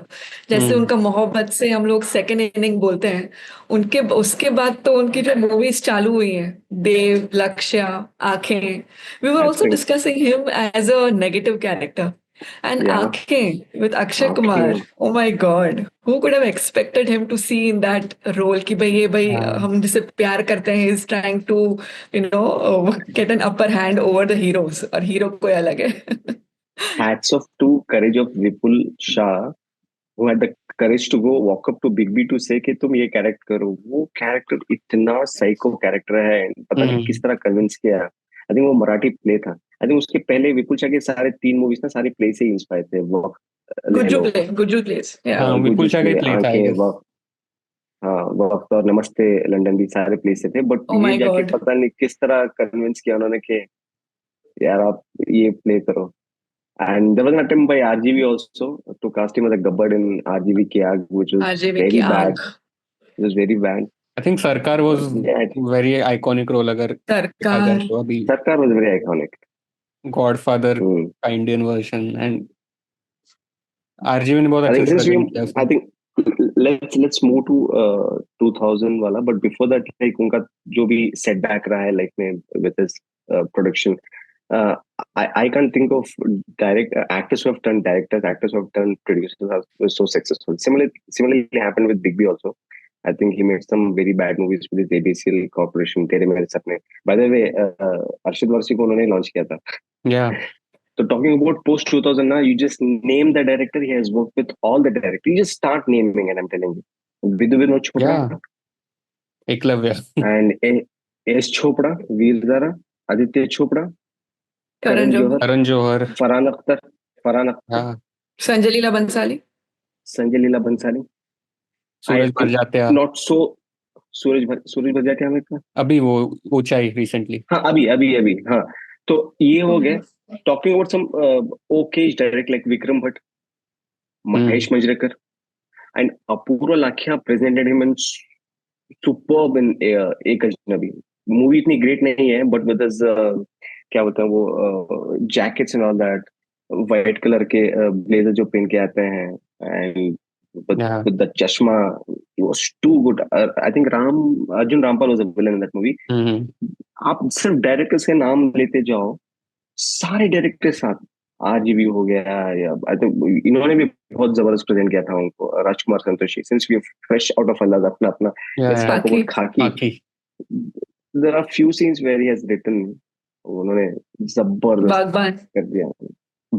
जैसे
Hmm.
उनका मोहब्बत से हम लोग सेकेंड इनिंग बोलते हैं, उनके उसके बाद तो उनकी जो मूवीज चालू हुई हैं, देव, लक्ष्य, आंखें, we were
I
also
think
discussing him as a negative character. And
yeah
आंखें with Akshay Kumar,
आंखें
oh my God, who could have expected him to see in that role कि भाई ये भाई
हाँ.
हम जिसे प्यार करते हैं is trying to get an upper hand over the heroes और हीरो कोई अलग है.
hats off to courage of Vipul Shah who had the courage to go walk up to Big B to say कि तुम ये character करो. वो character इतना साइको कैरेक्टर है पता नहीं किस
Hmm.
तरह कन्विंस किया. आई थिंक वो मराठी प्ले था. आई थिंक उसके पहले विपुल शाह के सारे 3 मूवीज ना सारे प्ले से इंस्पायर थे. वक्त ले लो,
गुज्जू plays, yeah.
हाँ
गुजू
विपुल शाह का ही
प्ले,
प्ले था आई
आंखें,
गेस.
वक्त, हाँ वक्त और नमस्ते लंदन भी सारे प्ले से थे. बट
Oh
ये
my
जाके
God.
पता नहीं किस तरह कन्विंस किया उन्होंने कि यार आप ये प्ले करो. And there was an attempt by RGV also to cast him as a Gabbar in RGV Ki Aag, which was
RJV
very
की
bad.
आग,
It was very bad.
I think Sarkar was
But yeah, I think
very iconic role अगर देखा जाए
सरकार,
तो अभी
Sarkar was very iconic.
Godfather
Hmm.
का Indian version and RGV ने बहुत
I
अच्छे
think
से
since we,
present किया
I
उसको.
think let's move to 2000 वाला. But before that, like उनका जो भी setback रहा है life में with his production, uh, I can't think of actors who have turned directors, actors who have turned producers were so successful. Similarly happened with Big B also. I think he made some very bad movies with his ABCL Corporation. तेरे मेरे सपने. By the way, Arshad Warsi को उन्होंने launch किया था.
Yeah.
So talking about post 2000 now, you just name the director. He has worked with all the directors. You just start naming, and I'm telling you, Vidhu Vinod Chopra
Yeah. Eklavya.
and S. Chopra, Veer Zara, Aditya Chopra,
Karan
Karan
Johar,
Johar,
Karan Johar.
Farhan Akhtar,
हाँ.
Sanjay Leela Bhansali,
Sanjay Leela Bhansali.
Suraj बरजात्या.
Not so सूरज बजाते हमें का.
अभी वो ऊंचाई recently.
हाँ अभी हाँ. तो ये हो गया. Talking about some okay direct like Vikram Bhatt, Mahesh Manjrekar, and Apurva Lakhia presented him in superb in एक अजनबी. मूवी इतनी ग्रेट नहीं है बट विद हिज क्या बोलते हैं वो jackets and all that white colour के ब्लेजर जो पहन के आते हैं and
Yeah.
with the chashma, he was too good. I think Arjun Rampal was a villain in that movie.
Mhm.
आप सिर्फ डायरेक्टर्स के नाम लेते जाओ, सारे डायरेक्टर साथ आरजीवी हो गया या आई थिंक इन्होंने भी बहुत जबरदस्त प्रेजेंट किया था उनको. Rajkumar Santoshi, since we fresh out of अल्लाह अपना अपना
Yeah.
let's
Yeah.
talk about खाकी.
Khaki.
There are few scenes where he has written, उन्होंने जबरदस्त
बागबान,
कर दिया.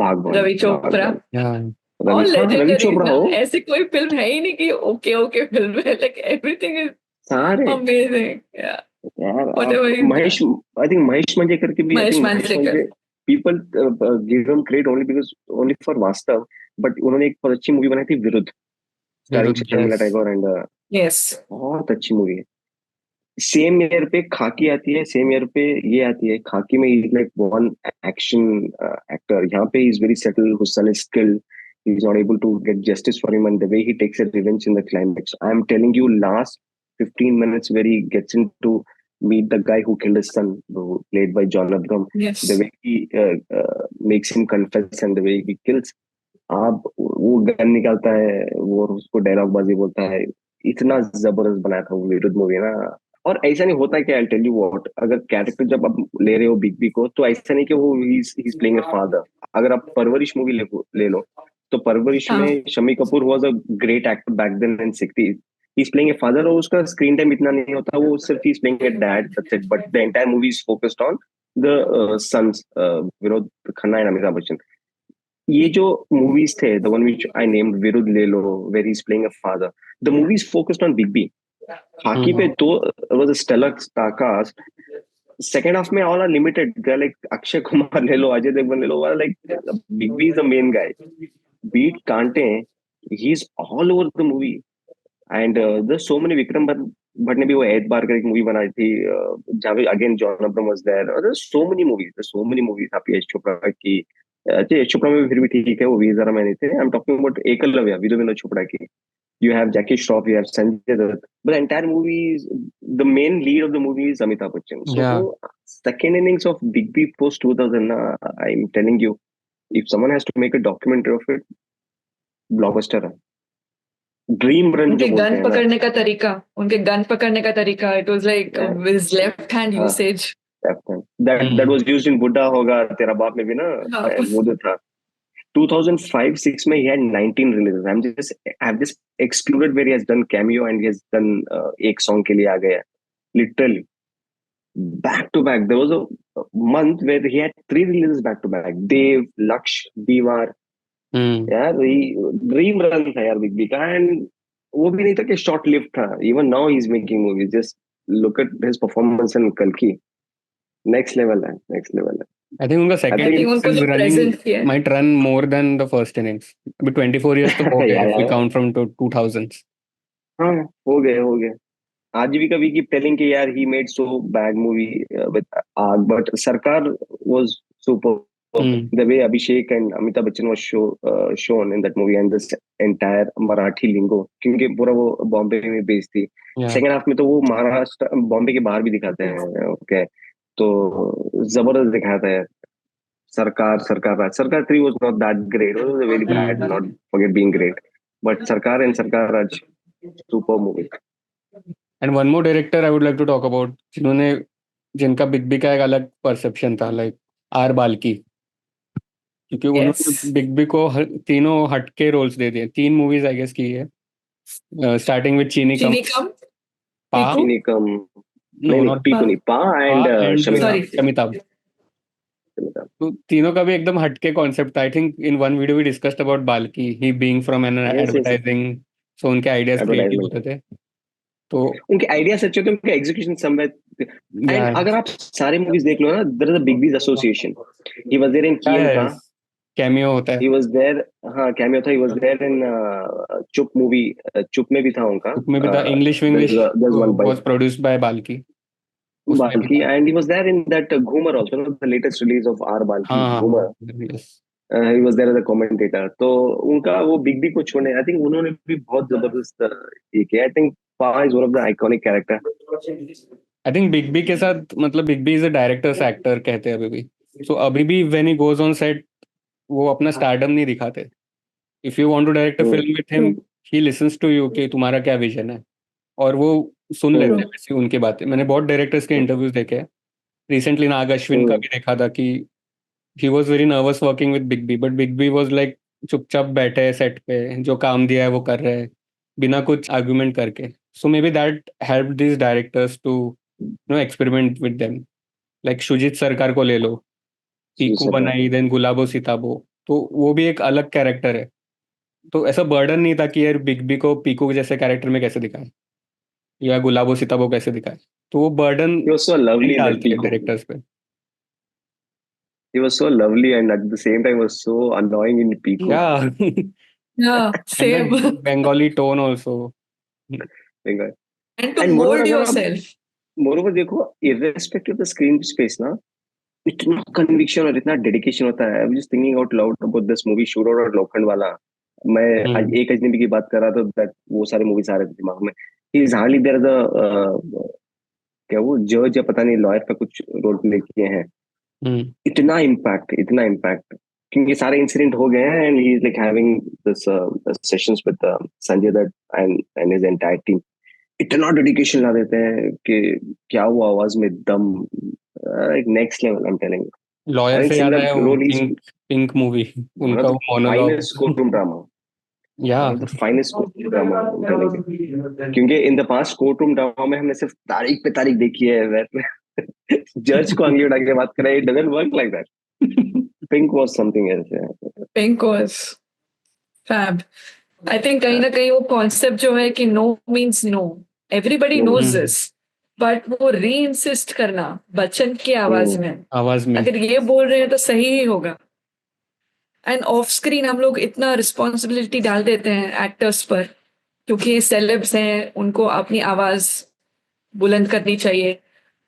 भागवान,
रवि चोपड़ा,
भागवान.
Yeah.
ऑल
हाँ, रवि
लेजेंडरीज
चोपड़ा
ना,
हो,
ऐसी कोई फिल्म है ही नहीं कि ओके ओके फिल्म है, लाइक एवरीथिंग इज
सारे
अमेजिंग। या
यार।
व्हाटएवर
आप
ही
महेश, आई थिंक महेश मांजरेकर की भी, आई
महेश
थिंक महेश
मांजरेकर।
मांजरे, people give him credit only because, only for Vaastav, but उन्होंने एक बहुत अच्छी मूवी बनाई थी विरुद्ध, स्टारिंग
विरुद्ध,
Sharmila
yes.
Tagore and
yes.
बहुत अच्छी मूवी है। सेम ईयर पे खाकी आती है, सेम ईयर पे ये आती है। खाकी में is like one action actor, यहाँ पे is very settle, Hussain is skilled, he is not able to get justice for him, and the way he takes a revenge in the climax, I am telling you, last 15 minutes where he gets into meet the guy who killed his son, who played by John Abraham,
yes.
the way he makes him confess and the way he kills, आप वो gun निकालता है वो और उसको dialogue बाजी बोलता है, इतना जबरदस्त बनाया था वो विरुद्ध मूवी ना। और ऐसा नहीं होता कि आई टेल यू व्हाट, अगर कैरेक्टर जब आप ले रहे हो बिग बी को, तो ऐसा नहीं कि वो ही इज प्लेइंग अ फादर। अगर आप परवरिश मूवी ले लो, तो परवरिश
हाँ।
में Shammi Kapoor was a great actor back then in 60s, he is playing a father, और उसका स्क्रीन टाइम इतना नहीं होता, वो सिर्फ he is playing a dad, that's it, but the entire movie is focused on the sons, Vinod Khanna and Amitabh Bachchan. ये जो movies थे, the one which I named, Viruddh ले लो, where he is playing a father, the movie is focused on big B. Khakee पे तो was a stellar star cast. Second half में all are limited, they like Akshay Kumar ले लो, अजय देवगन ले लो, like big B is the main guy, beat Kaante, he is all over the movie. And there so many, Vikram Bhatt ने भी वो एतबार कर एक मूवी बनाई थी, जहाँ पे again John Abraham was there, there so many movies आप यश चोपड़ा की। अच्छा, यश चोपड़ा में भी फिर भी ठीक है, वो भी जरा मैंने थे, I am talking about Eklavya, Vinod Chopra की। You have Jackie Shroff, you have Sanjay Dutt, but the entire movie is, the main lead of the movie is Amitabh Bachchan. So
Yeah.
second innings of Big B post 2000, I'm telling you, if someone has to make a documentary of it, blockbuster है, dream run
उनके
जो बोलते
gun
हैं ना।
पकड़ने का तरीका, it was like his left hand
हाँ,
usage.
that was used in बुड्ढा होगा तेरा बाप में भी ना,
हाँ।
वो जो था 2005-6 में he had 19 releases. I've just excluded where he has done cameo and he has done एक song के लिए आ गया, literally back to back. There was a month where he had 3 releases back to back. Dev, Laksh, Diwar, यार dream run था यार big B का। And वो भी नहीं था कि शॉर्ट लिव था, even now he is making movies, just look at his performance in कल्कि, नेक्स्ट लेवल है, नेक्स्ट लेवल है।
I think उनका
I
second
think
think
innings
उनको
is
जो
running
प्रेजेंस किया है।
might run more than the first innings. अभी 24 years तो हो गए
yeah,
if we
yeah.
count from 2000s.
हाँ, हो गए। आज भी कभी की टेलिंग कि यार he made so bad movie with आग, but सरकार was super. The way Abhishek and Amitabh Bachchan was shown in that movie, and this entire Marathi lingo, क्योंकि पूरा वो बॉम्बे में बेस्ड थी।
Yeah.
सेकेंड हाफ में तो वो महाराष्ट्र बॉम्बे के बाहर भी दिखाते हैं, ओके, तो जबरदस्त दिखाता है। सरकार 3 was not that great, it was very bad, not forget being great, but सरकार आज super movie।
And one more director I would like to talk about, जिनका बिग बी का एक अलग परसेप्शन था, लाइक आर बाल्की, क्योंकि उन्होंने बिग बी को तीनों हटके रोल्स दे दिए। 3 मूवीज आई गेस की है, स्टार्टिंग विद चीनी कम, पा,
चीनी कम,
नो
नहीं
नॉट
पीकू नहीं, पा एंड
शमिताभ। तो तीनों का भी एकदम हटके कॉन्सेप्ट था। I think in one video we discussed about Balki, he being from an advertising, so उनके आइडियाज क्रिएटिव होते थे। तो
उनके आइडियाज अच्छे होते, उनके एग्जीक्यूशन समवेयर। एंड अगर आप सारे मूवीज देख लो ना, there is a big B's association, he was there in कियन,
कैमियो होता है,
he was there, हाँ कैमियो था, he was there in Chup movie, Chup में भी था उनका,
उसमें भी था। English was produced by Balki,
and he was there in that Ghumar also, the latest release of R Balki, Ghumar.
yes.
He was there as a commentator. तो उनका वो बिग बी को छोड़ने, आई थिंक उन्होंने भी बहुत जबरदस्त ये किया। I think Paa is one of the iconic character.
I think big B के साथ, मतलब big B is a director's actor कहते हैं अभी भी। सो अभी भी when he goes on set, वो अपना स्टारडम नहीं दिखाते। If you want to direct a film with him, he listens to you कि तुम्हारा क्या विजन है, और वो सुन लेते हैं वैसे उनकी बातें। मैंने बहुत डायरेक्टर्स के इंटरव्यूज देखे हैं, रिसेंटली नाग अश्विन का भी देखा था कि he was very nervous working with big B, but big B was like चुपचाप बैठे है सेट पे, जो काम दिया है वो कर रहे हैं बिना कुछ आर्गुमेंट करके। So may be that help this directors to experiment with them. Like Shoojit Sircar को ले लो, पीकू बनाई, देन गुलाबो सिताबो, तो वो भी एक अलग कैरेक्टर है। तो ऐसा बर्डन नहीं था कि यार बिग बी को पीकू के जैसे कैरेक्टर में कैसे दिखाए या गुलाबो सिताबो कैसे दिखाए, तो वो बर्डन
He was so
नहीं
lovely in that
डालती है
Pico.
डायरेक्टर्स पे।
He was so lovely and at the same time was so annoying in Pico.
या
Yeah,
and
same.
Bengali tone also.
And to
And moreover
mold
अगर आप
yourself.
moreover देखो irrespective of the screen space ना, इतना conviction और इतना dedication होता है। I am just thinking out loud about this movie shoot out और लोखंड वाला। मैं आज एक अजनबी की बात कर रहा था, that वो सारे मूवीज आ रहे थे दिमाग में। He is hardly there the क्या वो जज या पता नहीं लॉयर का कुछ रोल प्ले किए हैं। इतना इम्पैक्ट क्योंकि सारे इंसिडेंट हो गए हैं and he is like having this sessions with Sanjay Dutt and his entire team. इतना डेडिकेशन ला देते हैं कि क्या वो आवाज में दम, एक next level. I am telling you.
Lawyer
I think
से याद
सिमिलर
आया वो
role is
Pink Pink movie,
one
उनका
of
वो
the
monologue.
finest courtroom drama.
या
One of the finest courtroom drama I'm telling you. क्योंकि in the past courtroom drama में हमने सिर्फ तारीख पे तारीख देखी है, where जज को आंगली उठा के बात करें, it doesn't work like that. Pink was something else. Yeah.
Pink was fab. I think कहीं ना कहीं वो कॉन्सेप्ट जो है कि no means no, everybody
No.
Knows this, but वो री इंसिस्ट करना बच्चन की आवाज में,
आवाज में।
अगर ये बोल रहे हैं तो सही ही होगा। एंड ऑफ स्क्रीन हम लोग इतना रिस्पॉन्सिबिलिटी डाल देते हैं एक्टर्स पर, क्योंकि सेलेब्स हैं, उनको अपनी आवाज बुलंद करनी चाहिए,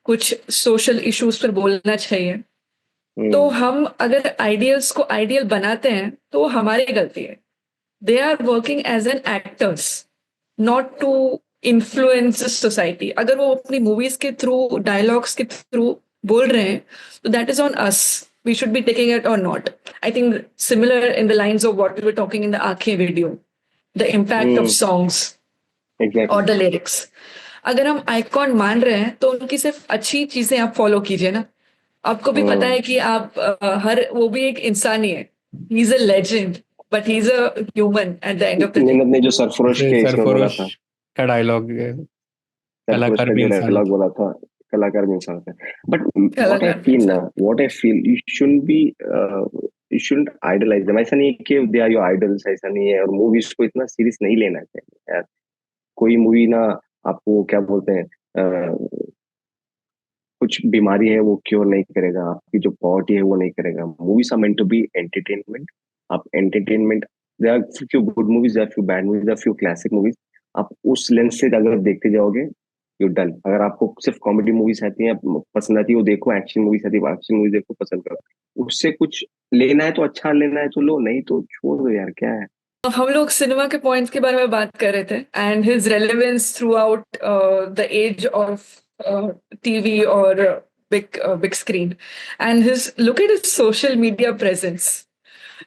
कुछ सोशल इश्यूज पर बोलना चाहिए। तो हम अगर आइडियल्स को आइडियल बनाते हैं तो हमारी गलती है। They are working as an actors, not to influence society. अगर वो अपनी मूवीज के थ्रू, डायलॉग्स के थ्रू बोल रहे हैं तो that is on us, we should be taking it और not. I think similar in the lines of what we were talking in the Aankhen video, the impact of songs
Exactly.
और the lyrics. अगर हम icon मान रहे हैं तो उनकी सिर्फ अच्छी चीजें आप फॉलो कीजिए ना। आपको भी पता है कि आप हर, वो भी एक इंसान ही है, he is a legend but he is a human at the end of the day.
Nimat ने जो सरफरोश के इसमें बोला
सरफरोश
था,
का डायलॉग,
सरफरोश
कलाकार
का
भी
जो
इंसान
डायलॉग बोला था, कलाकार भी इंसान है। बट व्हाट आई
कलाकार भी
फील ना,
इंसान।
What I feel you shouldn't be, you shouldn't idolise them. ऐसा नहीं है कि दे आर योर आइडल्स, ऐसा नहीं है। और मूवीज को इतना सीरियस नहीं लेना चाहिए यार। कोई मूवी ना आपको क्या बोलते हैं, कुछ बीमारी है वो क्योर नहीं करेगा, आपकी जो पॉवर्टी है वो नहीं करेगा। Movies are meant to be entertainment. आप entertainment, there are few good movies, there are few bad movies, there are few classic movies. आप उस लेंस से अगर देखते जाओगे यू डन। अगर आपको सिर्फ कॉमेडी मूवीज आती हैं पसंद आती है वो देखो, एक्शन मूवीज आती है एक्शन मूवीज देखो पसंद करो। उससे कुछ लेना है तो अच्छा लेना है तो लो, नहीं तो छोड़ दो यार, क्या है।
हम लोग सिनेमा के पॉइंट्स के बारे में बात कर रहे थे and his relevance throughout the age of TV और big screen and his look at his social media presence,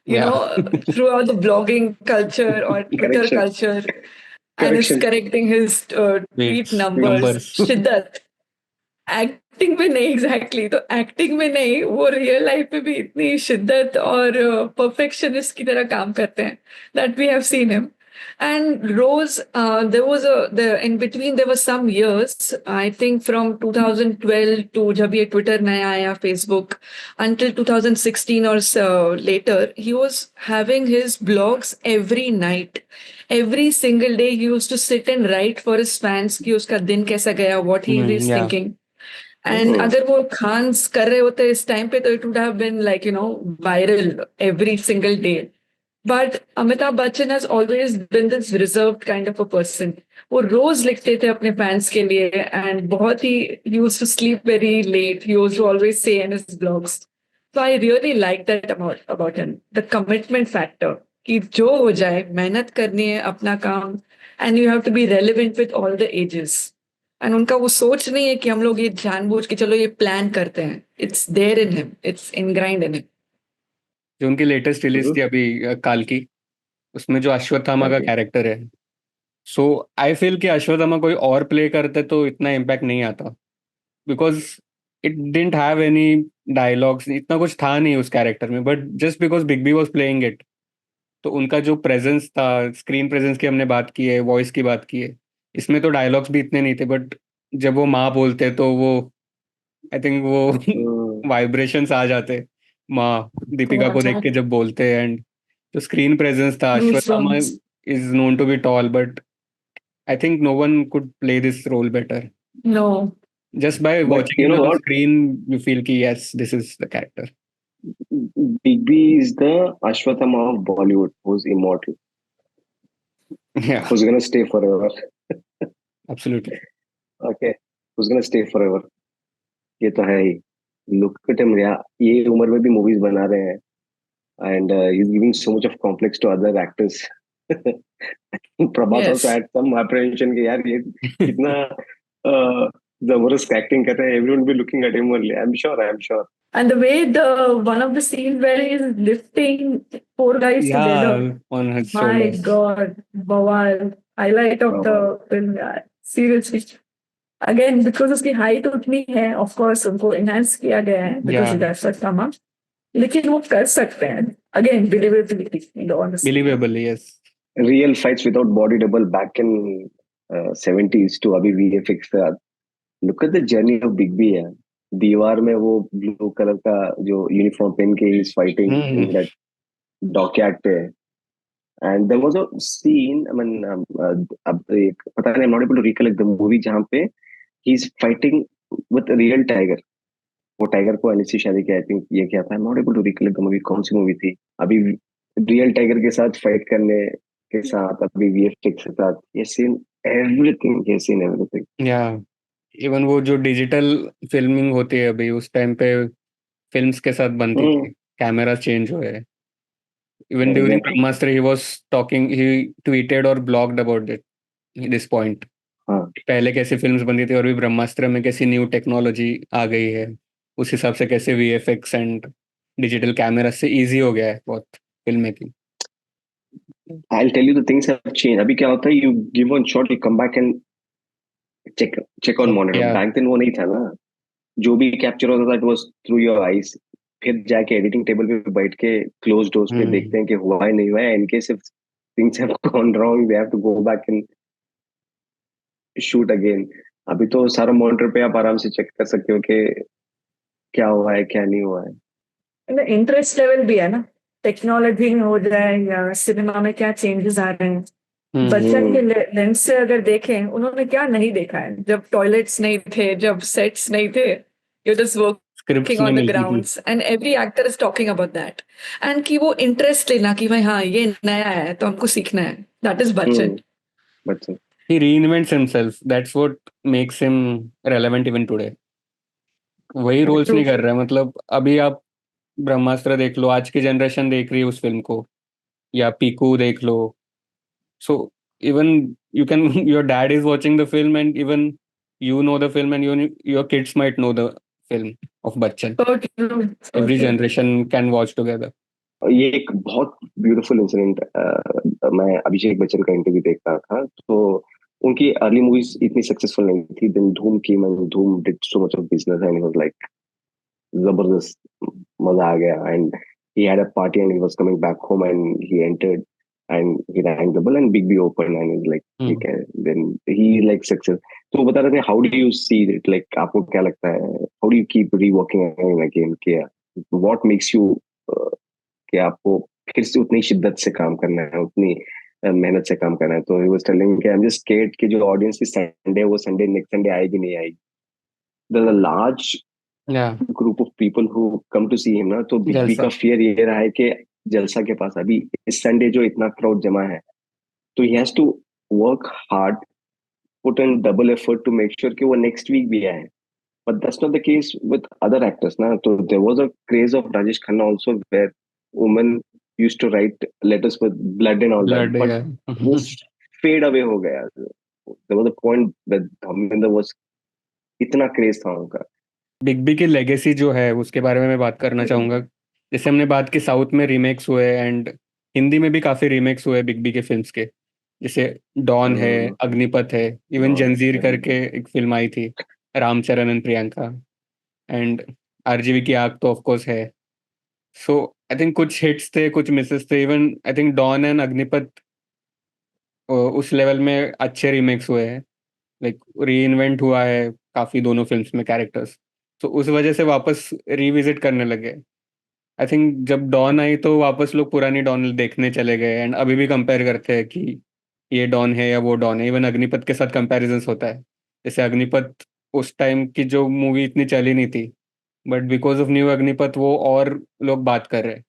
you
या
know, throughout the blogging culture or Twitter
correction,
culture, and is
correction,
correcting his tweet numbers.
Numbers.
शिद्दत acting में नहीं, exactly तो acting में नहीं, वो real life में भी इतनी शिद्दत और परफेक्शनिस्ट की तरह काम करते हैं, that we have seen him. And rose there was in between there was some years, I think from 2012 to जब ये ट्विटर नया आया, Facebook, until 2016 or so later, he was having his blogs every night. Every single day he used to sit and write for his fans कि उसका दिन कैसा गया, what he is
या
thinking. And अगर वो खान्स कर रहे होते इस टाइम पे तो it would have been like, you know, viral every single day. But Amitabh Bachchan has always been this reserved kind of a person. वो रोज लिखते थे अपने फैंस के लिए and बहुत ही he used to sleep very late. He used to always say in his blogs. So I really like that about him. The commitment factor कि जो हो जाए मेहनत करनी है अपना काम, and you have to be relevant with all the ages. And उनका वो सोच नहीं है कि हम लोग ये जानबूझ के चलो ये प्लान करते हैं, it's there in him, it's ingrained in him.
जो उनकी लेटेस्ट रिलीज थी अभी काल की, उसमें जो अश्वत्थामा का कैरेक्टर है, सो आई फील कि अश्वत्थामा कोई और प्ले करते तो इतना इम्पैक्ट नहीं आता, because it didn't have any dialogues, इतना कुछ था नहीं उस कैरेक्टर में, but just because big B was playing it, तो उनका जो प्रेजेंस था, स्क्रीन प्रेजेंस की हमने बात की है, वॉइस की बात की है, इसमें तो डायलॉग्स भी इतने नहीं थे, बट जब वो माँ बोलते तो वो आई थिंक वो वाइब्रेशंस आ जाते, माँ दीपिका को देख के जब बोलते हैं, एंड जो स्क्रीन प्रेजेंस था, Ashwatthama
Goosebumps.
is known to be tall, but I think no one could play this role better.
No.
Just by
But
watching
you
him
know
on the
what?
screen, you feel ki yes, this is the character.
Big B is the Ashwatthama of Bollywood, who's immortal,
Yeah,
who's gonna stay forever.
absolutely.
Okay, who's gonna stay forever? ये तो है ही. Look at him, yeah. ये उम्र में भी movies बना रहे हैं, and he's giving so much of complex to other actors. Prabhas also
Yes.
had some apprehension कि यार ये कितना जबरदस्त acting कर रहे हैं. Everyone will be looking at him only. I'm sure.
And the way one of the scenes where he is lifting four guys together,
Yeah, on his
my
shoulders.
God, Bawal, highlight of the film, यार. Seriously. Again, because उसकी height उतनी है, of course उनको enhance किया गया है because
Yeah.
of Ashwatthama. लेकिन वो कर सकते हैं. Again, believability, honestly.
Believable, yes.
Real fights without body double back in 70s to अभी VFX का. Look at the journey of Big B यार. दीवार में वो ब्लू कलर का जो यूनिफॉर्म पहन के is fighting in that dockyard पे. And there was a scene, I mean अब एक पता नहीं, I am not able to recollect the movie, जहां पे he is fighting with real tiger. वो टाइगर को अनिसी शादी के आई थिंक ये क्या था, I am not able to recollect the movie. कौन सी मूवी थी? अभी रियल टाइगर के साथ फाइट करने के साथ अभी वीएफएक्स के साथ ये सीन, एवरीथिंग, ये सीन एवरीथिंग.
या इवन वो जो डिजिटल फिल्मिंग होती है अभी, उस टाइम पे फिल्म्स के साथ बनती थी, कैमरा चेंज हुए. Even during Brahmastra he was talking, he tweeted और blogged about it, this point. पहले कैसे फिल्म्स बनती थी और भी ब्रह्मास्त्र में कैसी न्यू टेक्नोलॉजी आ गई है, उस हिसाब से कैसे वीएफएक्स एंड डिजिटल कैमरा से इजी हो गया है बहुत film making.
I'll tell you the things have changed. अभी क्या होता है, you give one shot, you come back and check on monitor.
Yeah.
Back then वो नहीं था ना, जो भी कैप्चर होता था it was through your eyes. फिर जाके एडिटिंग टेबल पे बैठ के क्लोज डोर्स पे देखते हैं कि हुआ है नहीं हुआ है. In case if things have gone wrong, they have to go back and shoot again. अभी तो सारा मॉनिटर पे आप आराम से चेक कर सकते हो कि क्या हुआ है क्या नहीं हुआ है.
इंटरेस्ट लेवल भी है ना, टेक्नोलॉजी में हो जाए या सिनेमा में क्या चेंजेस आ रहे हैं. बच्चन के लेंस से अगर देखें, उन्होंने क्या नहीं देखा है. जब टॉयलेट्स नहीं थे, जब सेट्स नहीं थे, you just working on the grounds and every actor is talking about that. And कि वो इंटरेस्ट लेना कि भाई हाँ ये नया है तो हमको सीखना है, that is Bachchan.
He reinvents himself. That's what makes him relevant even today. वही रोल्स नहीं कर रहा है. मतलब अभी आप ब्रह्मास्त्र देख लो, आज की जनरेशन देख रही है उस फिल्म को, या पीकू देख लो. So even you can your dad is watching the film and even you know the film and your kids might know the film of Bachchan. Every generation can watch together.
ये एक बहुत beautiful incident. मैं अभिषेक बच्चन का interview देख रहा था, तो उनकी अर्ली मूवीज इतनी सक्सेसफुल नहीं थी. देन धूम की, मैं धूम did so much of business and was like जबरदस्त, मजा आ गया. And he had a party and he was coming back home and he entered and he rang the bell and Big B opened and he's like, okay, then he like success. तो बता रहे थे, how do you see it? Like आपको क्या लगता है? How do you keep reworking again? क्या what makes you कि आपको फिर से उतनी शिद्दत से काम करना है, उतनी मेहनत से काम करना है? तो he was telling कि I'm just scared कि जो audience की संडे, वो संडे नेक्स्ट संडे आएगी नहीं आएगी. There's a large group of people who come to see him ना, तो Big B का fear ये रहा है कि जलसा के पास अभी इस संडे जो इतना क्राउड जमा है, तो he has to work hard, put in double effort to make sure कि वो next week भी आए. But that's not the case with other actors ना. तो there was a craze of Rajesh Khanna also where women used to write letters with blood and all that. But वो fade away हो गया. There was a point that Dharmendra was, इतना craze था उनका.
Big B की legacy जो है उसके बारे में मैं बात करना चाहूंगा. जैसे हमने बात की, साउथ में रीमेक्स हुए एंड हिंदी में भी काफी रीमेक्स हुए बिग बी के फिल्म्स के. जैसे डॉन है, अग्निपथ है, इवन जंजीर करके एक फिल्म आई थी, Ramcharan and Priyanka, and RGV की आग तो ऑफ कोर्स है. सो आई थिंक कुछ हिट्स थे, कुछ मिसेस थे. Even I think Don and Agneepath उस लेवल में अच्छे रीमेक्स हुए हैं. लाइक री-इन्वेंट हुआ है काफी दोनों फिल्म्स में कैरेक्टर्स, तो उस वजह से वापस रिविजिट करने लगे. आई थिंक जब डॉन आई तो वापस लोग पुरानी डॉन देखने चले गए, एंड अभी भी कंपेयर करते हैं कि ये डॉन है या वो डॉन है। इवन अग्निपथ के साथ कंपैरिजंस होता है। जैसे अग्निपथ उस टाइम की जो मूवी इतनी चली नहीं थी, but because of new Agneepath वो और लोग बात कर रहे हैं।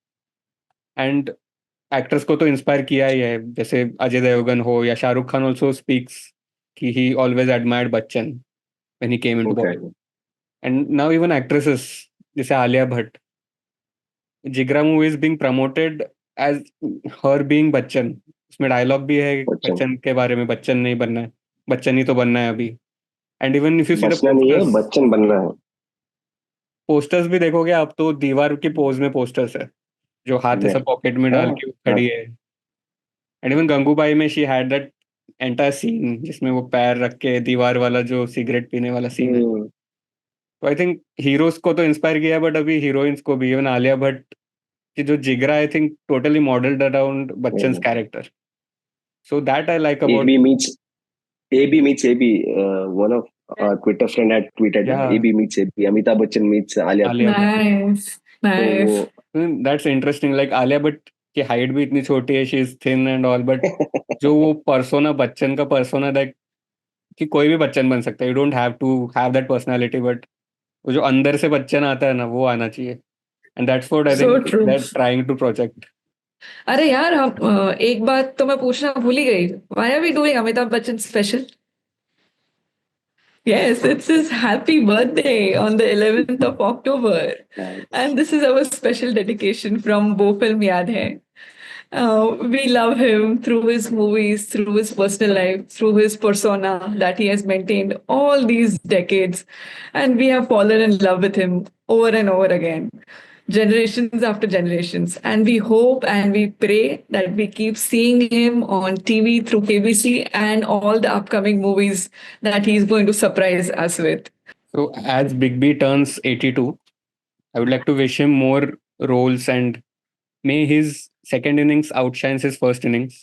एंड एक्टर्स को तो इंस्पायर किया ही है, जैसे अजय देवगन हो या शाहरुख खान ऑल्सो स्पीक्स कि he always admired Bachchan when he came into Bollywood.
Exactly.
And now even actresses जैसे Alia Bhatt, Jigra movie is being promoted as her being Bachchan. उसमें डायलॉग भी है
बच्चन
बच्चन के बारे में, बच्चन नहीं बनना है, बच्चन ही तो बनना है अभी। And even if you see the
बचना नहीं है,
पोस्टर्स,
बच्चन बनना है।
पोस्टर्स भी देखोगे आप तो दीवार की पोज में पोस्टर्स है, जो हाथ ऐसा
Exactly.
पॉकेट में
हाँ
डाल के वो
हाँ।
खड़ी है। एंड इवन गंगूबाई में she had that entire scene जिसमें वो पैर रख के दीवार वाला जो सिगरेट पीने वाला सीन है।
हम्म,
तो आई थिंक हीरोज को तो इंस्पायर किया है, बट अभी हीरोइंस को भी, इवन आलिया भट्ट की जो Jigra I think totally modelled around Bachchan
hmm.
Character. So that I like about.
AB meets AB. One of our Twitter friend had tweeted
या
AB meets AB. Amitabh Bachchan meets Alia
Alia
Bhatt.
Bhatt,
nice
तो वो
nice
that's interesting. Like Alia Bhatt की height भी इतनी छोटी है, she is thin and all, but जो वो पर्सोना, बच्चन का पर्सोना, दैट कि कोई भी बच्चन बन सकता है, you don't have to have that personality, but वो जो अंदर से बच्चन आता है ना, वो आना चाहिए। And that's what I
so
think
true.
They are trying to project.
अरे यार हम एक बात तो मैं पूछना भूल ही गई, why are we doing Amitabh Bachchan special? Yes, it's his happy birthday on the 11th of October. And this is our special dedication from Bo Film Yaad Hai. We love him through his movies, through his personal life, through his persona that he has maintained all these decades. And we have fallen in love with him over and over again, generations after generations. And we hope and we pray that we keep seeing him on TV through KBC and all the upcoming movies that he's going to surprise us with.
So as Big B turns 82, I would like to wish him more roles, and may his second innings outshines his first innings.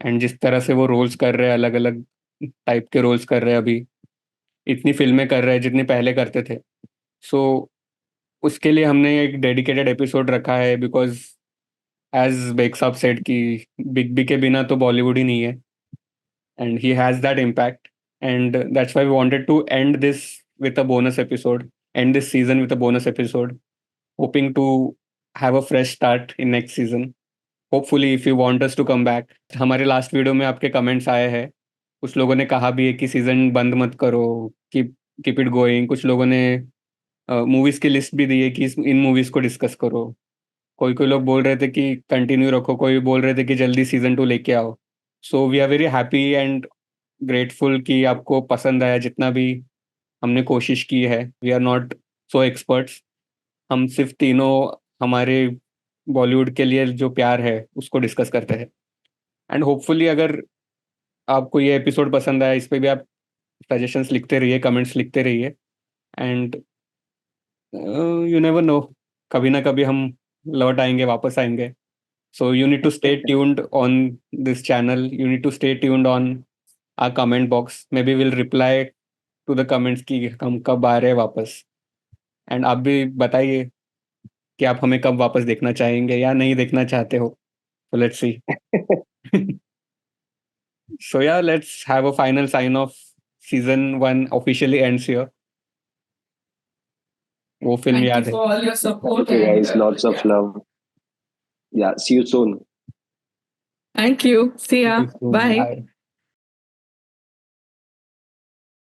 And जिस तरह से वो roles कर रहे हैं, अलग अलग type के रोल्स कर रहे हैं अभी, इतनी फिल्में कर रहे हैं जितनी पहले करते थे, सो उसके लिए हमने एक डेडिकेटेड एपिसोड रखा है। Because as Baig sahab said कि बिग बी के बिना तो बॉलीवुड ही नहीं है, and he has that impact, and that's why we wanted to end this with a bonus episode, and this season with a bonus episode, hoping to have a fresh start in next season. Hopefully if you want us to come back. हमारे last video में आपके comments आए हैं, कुछ लोगों ने कहा भी है कि सीजन बंद मत करो, कीप इट गोइंग। कुछ लोगों ने मूवीज की लिस्ट भी दी है कि इन मूवीज को डिस्कस करो। कोई कोई लोग बोल रहे थे कि कंटिन्यू रखो, कोई बोल रहे थे कि जल्दी सीजन 2 लेके आओ। So we are very happy and grateful कि आपको पसंद आया जितना भी हमने कोशिश की है। We are not so experts, हम सिर्फ तीनों हमारे बॉलीवुड के लिए जो प्यार है उसको डिस्कस करते हैं। एंड होपफुली अगर आपको ये एपिसोड पसंद आया, इस पे भी आप सजेशंस लिखते रहिए, कमेंट्स लिखते रहिए, एंड यू नेवर नो, कभी ना कभी हम लौट आएंगे, वापस आएंगे। So you need to stay tuned on this channel, you need to stay tuned on our comment box, maybe will reply to the comments कि हम कब आ रहे हैं वापस। एंड आप भी बताइए कि आप हमें कब वापस देखना चाहेंगे या नहीं देखना चाहते हो। So let's see. So yeah, let's have a final sign off. Season 1 officially ends here. वो फिल्म
Thank you
याद है।
for all your support.
thank you
And
guys, lots of love. Yeah, see you soon.
thank you. See ya. Bye.
Bye.